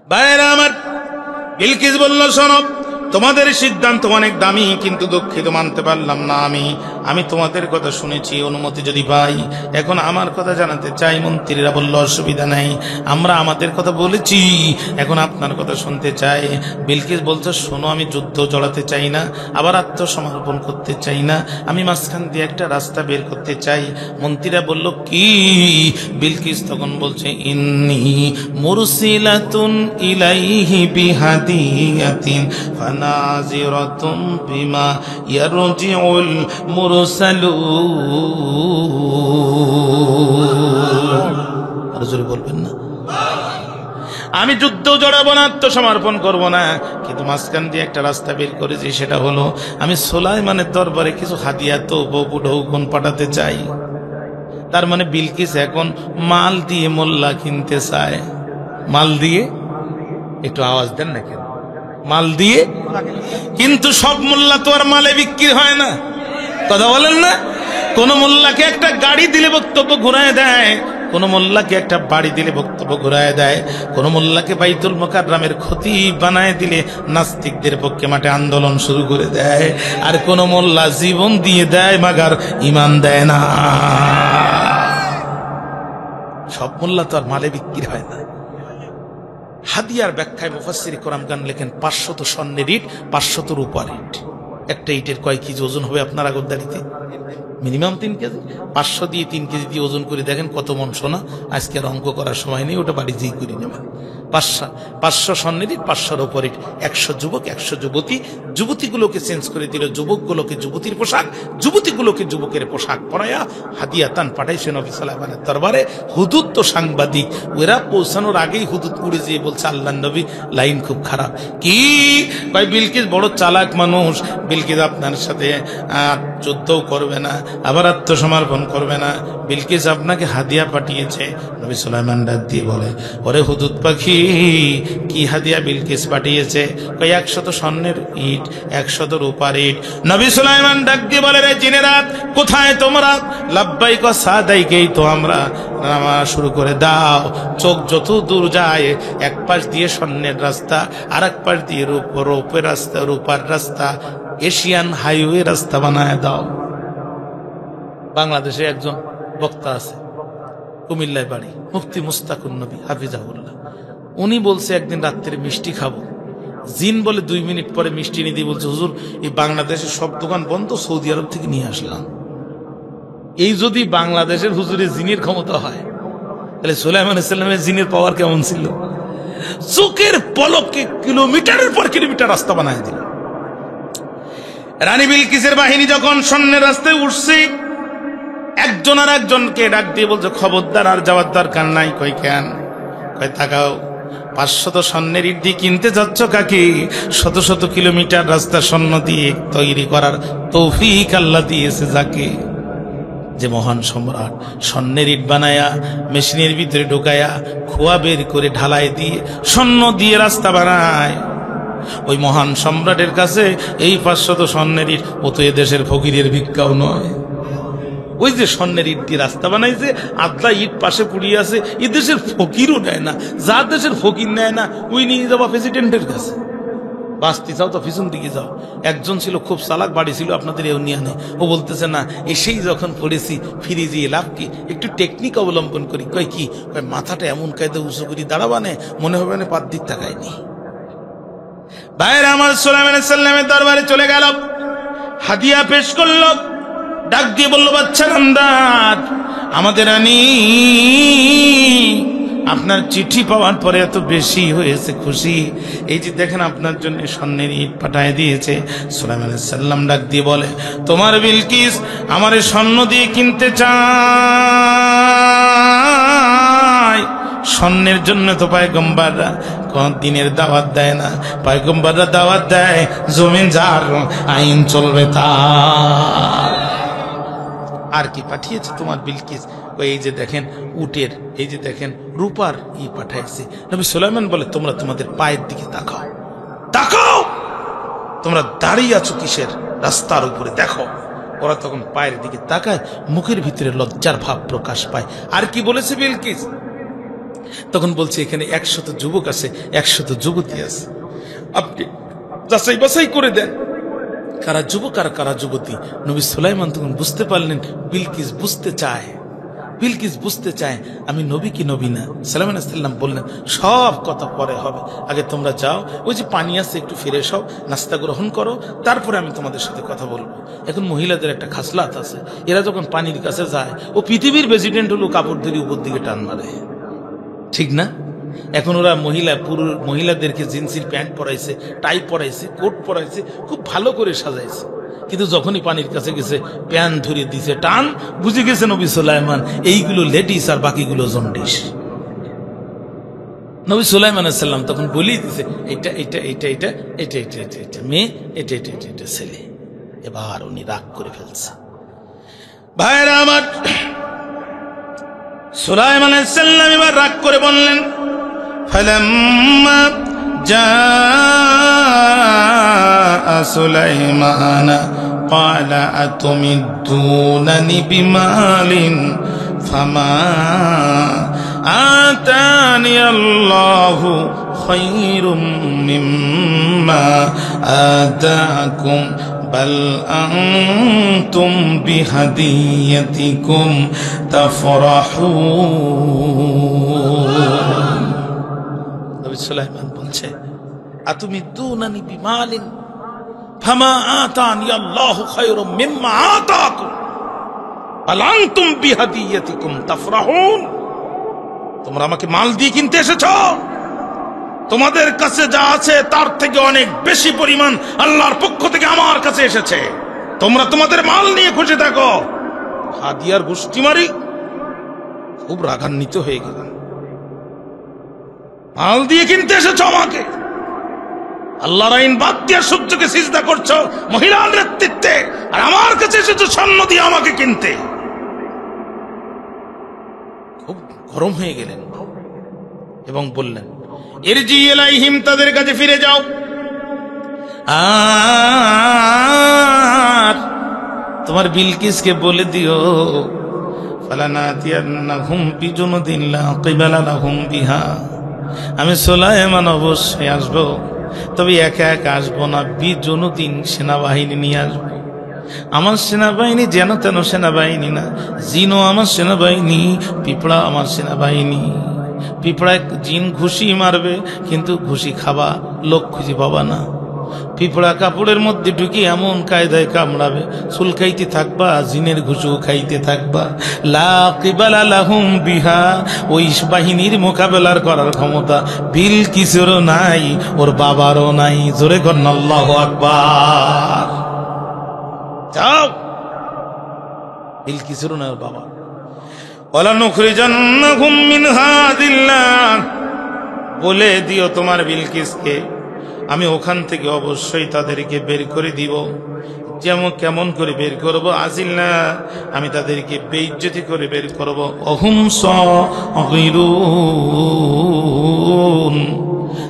ভাইরা আমার, বিলকিস বলল, শোনো, তোমাদের সিদ্ধান্ত অনেক দামি, কিন্তু দুঃখিত মানতে পারলাম না। আমি তোমাদের কথা শুনেছি, অনুমতি যদি পাই এখন আমার কথা জানাতে চাই। মন্ত্রীরা বলল, অসুবিধা নাই, আমরা আমাদের কথা বলেছি, এখন আপনার কথা শুনতে চাই। বিলকিস বলছে, শোনো, আমি যুদ্ধ জড়াতে চাই না, আবার আত্মসমর্পণ করতে চাই না, আমি মাঝখান দিয়ে একটা রাস্তা বের করতে চাই। মন্ত্রীরা বলল, কি? বিলকিস তখন বলছে, ইন্নী মুরসিলাতুন ইলাইহি বিহাদিয়াতিন নাযিরাতুম বিমা ইয়ারজিউল মুরসালুন। আর জোরে বলবেন না। আমি যুদ্ধ জড়াবো না, আত্মসমর্পণ করব না, কিন্তু মাঝখান দিয়ে একটা রাস্তা বের করেছি, সেটা হলো আমি সুলাইমানের দরবারে কিছু হাদিয়া তো ঢৌকন পাঠাতে চাই। তার মানে বিলকিস এখন মাল দিয়ে মোল্লা কিনতে চায়। মাল দিয়ে, একটু আওয়াজ দেন না কেন? মাল দিয়ে, কিন্তু সব মোল্লা তো আর মালে বিক্রি হয় না, কথা বলেন না? কোন মোল্লাকে একটা গাড়ি দিলে বক্তব্য ঘুরায় দেয়, কোন মোল্লাকে একটা বাড়ি দিলে বক্তব্য ঘুরায় দেয়, কোন মোল্লাকে বাইতুল মুকাররমের খতিব বানায় দিলে নাস্তিকদের পক্ষে মাঠে আন্দোলন শুরু করে দেয়, আর কোন মোল্লা জীবন দিয়ে দেয় মাগার ঈমান দেয় না। সব মোল্লা তো আর মালে বিক্রি হয় না। হাদিয়ার ব্যাখ্যায় মুফাসসির কোরআন লেখেন 500 স্বর্ণের ইট, 500 রূপার ইট। একটা ইটের কয় কেজি ওজন হবে আপনার আগরদাড়িতে? Minimum 3 KG. 500 দিয়ে 3 কেজি দিয়ে ওজন করে দেখেন কত মন সোনা। আজকে আর অঙ্ক করার সময় নেই, ওটা বাড়ি যেই করে নেবেন। 500 স্বর্ণের ইট, 500-র উপর ইট, 100 যুবক, 100 যুবতী। যুবতীগুলোকে চেঞ্জ করে দিল, যুবকগুলোকে যুবতীর পোশাক, যুবতীগুলোকে যুবকের পোশাক পরায়া হাদিয়াতান পাঠাইছে নবী সাল্লাল্লাহু দরবারে। হুদুদ তো সাংবাদিক, ওরা পৌঁছানোর আগেই হুদুদ উড়ে যেয়ে বলছে, আল্লাহর নবী লাইন খুব খারাপ। কি ভাই, বিলকিস বড় চালাক মানুষ, বিলকিস আপনার সাথে যুদ্ধও করবে না, আবার আত্মসমর্পণ করবে না, বিলকিস আপনাকে হাদিয়া পাঠিয়েছে। নবী সুলাইমান ডাক দিয়ে বলে, ওরে হুদুদ পাখি, কি হাদিয়া বিলকিস পাঠিয়েছে? 100 স্বর্ণের ইট, 100 রূপার ইট। নবী সুলাইমান ডাক দিয়ে বলে, রে জিনেরা কোথায় তোমরা? লাব্বাইক ওয়া সাদাইকেই তো আমরা শুরু করে দাও। চোখ যত দূর যায়, এক পাশ দিয়ে স্বর্ণের রাস্তা, আর এক পাশ দিয়ে রূপের রাস্তা, রূপার রাস্তা, এশিয়ান হাইওয়ে রাস্তা বানায় দাও। বাংলাদেশে একজন বক্তা আছে, কুমিল্লায় বাড়ি, মুফতি মুস্তাকুন নবী হাফিজাহুল্লাহ। উনি বলছে একদিন রাত্রে মিষ্টি খাবো, জিন বলে 2 মিনিট পরে মিষ্টি নিয়ে দিয়ে বলছে, হুজুর এই বাংলাদেশের সব দোকান বন্ধ, সৌদি আরব থেকে নিয়ে আসলাম। এই যদি বাংলাদেশের হুজুরের জিনের ক্ষমতা হয়, তাহলে সুলাইমান আলাইহিস সালামের জিনের পাওয়ার কেমন ছিল? চোখের পলকে কিলোমিটারের পর কিলোমিটার রাস্তা বানায় দিল। রানী বিলকিসের বাহিনী যখন স্বর্ণের রাস্তায় উঠছে, একজন আর একজনকে ডাক দিয়ে বলছে, খবরদার, আর যাওয়ার দরকার নাই। কই কেন? কই তাকাও, 500 স্বর্ণের ইট দিয়ে কিনতে যাচ্ছ কাকে? 100 কিলোমিটার রাস্তা স্বর্ণ দিয়ে তৈরি করার তৌফিক আল্লাহ দিয়েছে যাকে। যে মহান সম্রাট স্বর্ণের ইট বানায়া মেশিনের ভিতরে ঢুকায়া খোয়া বের করে ঢালাই দিয়ে স্বর্ণ দিয়ে রাস্তা বানায়, ওই মহান সম্রাটের কাছে এই 500 স্বর্ণের ইট ও তো এদেশের ফকিরের ভিক্ষাও নয়। ওই যে স্বর্ণের ইট দিয়ে রাস্তা বানাইছে, আদলা ইট পাশে পুড়িয়ে আছে, এ দেশের ফকিরও নেয় না। যার দেশের ফকির নেয় না, ওই নিয়ে যাওয়া প্রেসিডেন্টের কাছে। বাঁচতে চাও তো পিছন দিকে যাও। একজন ছিল খুব চালাক, বাড়ি ছিল আপনাদের ইউনিয়নে, ও বলতেছে না, এসেই যখন পড়েছি ফিরে যেয়ে লাভ কি, একটু টেকনিক অবলম্বন করি। কয় কি? কয় মাথাটা এমন কায়দা উঁচু করি দাঁড়াবানে, মনে হবে না পাত দিক তাকায়নি। ভাইরা আমার, সুলাইমান আলাইহিস সালামের দরবারে চলে গেল, হাদিয়া পেশ করল, ডাক দিয়ে বলল, বাচ্চা নামদার, আমাদের রানী আপনার চিঠি পাওয়ার পরে এত বেশি হয়েছে খুশি, এই যে দেখেন আপনার জন্য স্বর্ণের ইট পাঠায় দিয়েছে। সুলাইমান আলাইহিস সালাম ডাক দিয়ে বলে, তোমার বিলকিস আমার স্বর্ণ দিয়ে কিনতে চায়, স্বর্ণের জন্য তো পয়গম্বররা কোন দিনের দাওয়াত দেয় না, পয়গম্বররা দাওয়াত দেয় জমিন যার আইন চলবে তার। আর কি পাঠিয়েছে তোমার বিলকিস? এই যে দেখেন উটের, এই যে দেখেন রূপার ই পাঠাইছে। নবী সুলাইমান বলে, তোমরা তোমাদের পায়ের দিকে তাকাও, তাকাও, তোমরা দাঁড়িয়ে আছো কিসের? রাস্তার উপরে দেখো। ওরা তখন পায়ের দিকে তাকায়, মুখের ভিতরে লজ্জার ভাব প্রকাশ পায়। আর কি বলেছে বিলকিস? তখন বলছে, এখানে 100 যুবক আছে, 100 যুবতী আছে, আপনি যাচাই বাছাই করে দেন কারা যুবক আর কারা যুবতী। নবী সুলাইমান তখন বুঝতে পারলেন বিলকিস বুঝতে চায়, বিলকিস বুঝতে চায় আমি নবী কি নবী না। সুলাইমান আলাইহিস সালাম বললেন, সব কথা পরে হবে, আগে তোমরা যাও, ওই যে পানি আছে একটু ফ্রেশ হও, নাস্তা গ্রহণ করো, তারপরে আমি তোমাদের সাথে কথা বলবো। এখন মহিলাদের একটা খাসলাত আছে, এরা যখন পানির কাছে যায়, ও পৃথিবীর প্রেসিডেন্ট হলো কাপড় ধরে উপর দিকে টান মারে, ঠিক না? এখন ওরা মহিলাদেরকে জিন্সের প্যান্ট পরাইছে, টাই পরাইছে, কোট পরাইছে, খুব ভালো করে সাজাইছে, কিন্তু যখনই পানির কাছে গেছে প্যান্ট ধরে দিছে টান, বুঝে গেছে নবী সুলাইমান এইগুলো লেডিস আর বাকিগুলো জন্ডিস। নবী সুলাইমান আলাইহিস সালাম তখন বলেই দিছে, এটা এটা এটা এটা এটা এটা এটা এটা মেয়ে, এটা এটা এটা এটা ছেলে। এবার উনি রাগ করে ফেলছে। ভাইরা আমার, সুলাইমান আলাইহিস সালাম এবার রাগ করে বললেন, ফালাম্মা জাআ সুলাইমান ক্বালা আতুমিদ্দুনানি বিমালিন ফামা আতানি আল্লাহু খায়রুম মিম্মা আতাকুম বাল আনতুম বিহাদিয়াতিকুম তাফরাহুন। নবী সুলাইমান বলছে, আতুমিদ্দুনানি বিমালিন ফামা আতানি আল্লাহু খায়রুম মিম্মা আতাকুম। হাল আনতুম বিহাদিয়াতিকুম তাফরাহুন, তোমরা আমাকে মাল দিয়ে কিনতে এসেছো? তোমাদের কাছে যা আছে তার থেকে অনেক বেশি পরিমাণ আল্লাহর পক্ষ থেকে আমার কাছে এসেছে, তোমরা তোমাদের মাল নিয়ে খুশি থাকো। হাদিয়ার গোষ্ঠী মারি খুব রাগান্বিত হয়ে গেলেন। মাল দিয়ে কিনতে এসেছো আমাকে, আল্লাহর আইন বাদ দিয়ে সূর্যকে সিজদা করছো মহিলার নেতৃত্বে, আর আমার কাছে এসেছো স্বর্ণ দিয়ে আমাকে কিনতে। খুব গরম হয়ে গেলেন এবং বললেন, ইরজি ইলাইহিম, তাদের কাছে ফিরে যাও, আর তোমার বিলকিসকে বলে দিও, ফালানাতিয়ান্নাহুম বিজুনুদিন লা কিবালা লাহুম বিহা, আমি সুলাইমান অবশ্যই আসবো, তবে একা একা আসবো না, বিজুনুদিন সেনাবাহিনী নিয়ে আসবো। আমার সেনাবাহিনী যেন তেন সেনাবাহিনী না, জিনও আমার সেনাবাহিনী, পিঁপড়া আমার সেনাবাহিনী। পিঁপড়ায় জিন ঘুষি মারবে, কিন্তু ঘুষি খাবা লোক খুঁজে পাবা না। পিঁপড়া কাপড়ের মধ্যে ঢুকি এমন কায়দায় কামড়াবে, চুলকাইতে থাকবা, জিনের ঘুষু খাইতে থাকবা। লা কিবালা লাহুম বিহা, ওই বাহিনীর মোকাবেলার করার ক্ষমতা বিলকিসেরও নাই, ওর বাবারও নাই। জোরে কর আল্লাহু আকবার। যাও, বিলকিসেরও নাই, ওর বাবা। ওয়ালানুখরিজান্নাহুম মিনহা আযিল্লাহ, বলে দিও তোমার বিলকিসকে, আমি ওখান থেকে অবশ্যই তাদেরকে বের করে দিব। যেমন কেমন করে বের করব? আজিল্লাহ, আমি তাদেরকে বেইজ্জতি করে বের করব। অহুম সাগীরুন,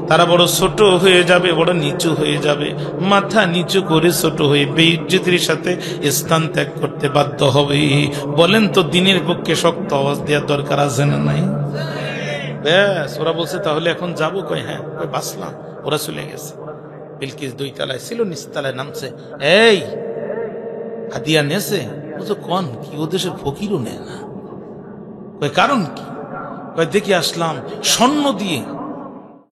তারা বড় ছোট হয়ে যাবে, বড় নিচু হয়ে যাবে, মাথা নিচু করে ছোট হয়ে বেইজ্জতির সাথে স্থান ত্যাগ করতে বাধ্য হবে। বলেন তো, দিনের পক্ষে শক্ত আওয়াজ দেওয়ার দরকার আছে না নাই? ব্যাস, ওরা বলছে তাহলে এখন যাবো। কই হ্যাঁ, কই বাসলাম, ওরা চলে গেছে। বিলকিস 2 তলায় ছিল, নিচতলায় নামছে। এই হাদিয়া নেছে? বলছে কোন কি, ও দেশের ফকিরও নেয় না। কই কারণ কি? কই দেখি আসলাম স্বর্ণ দিয়ে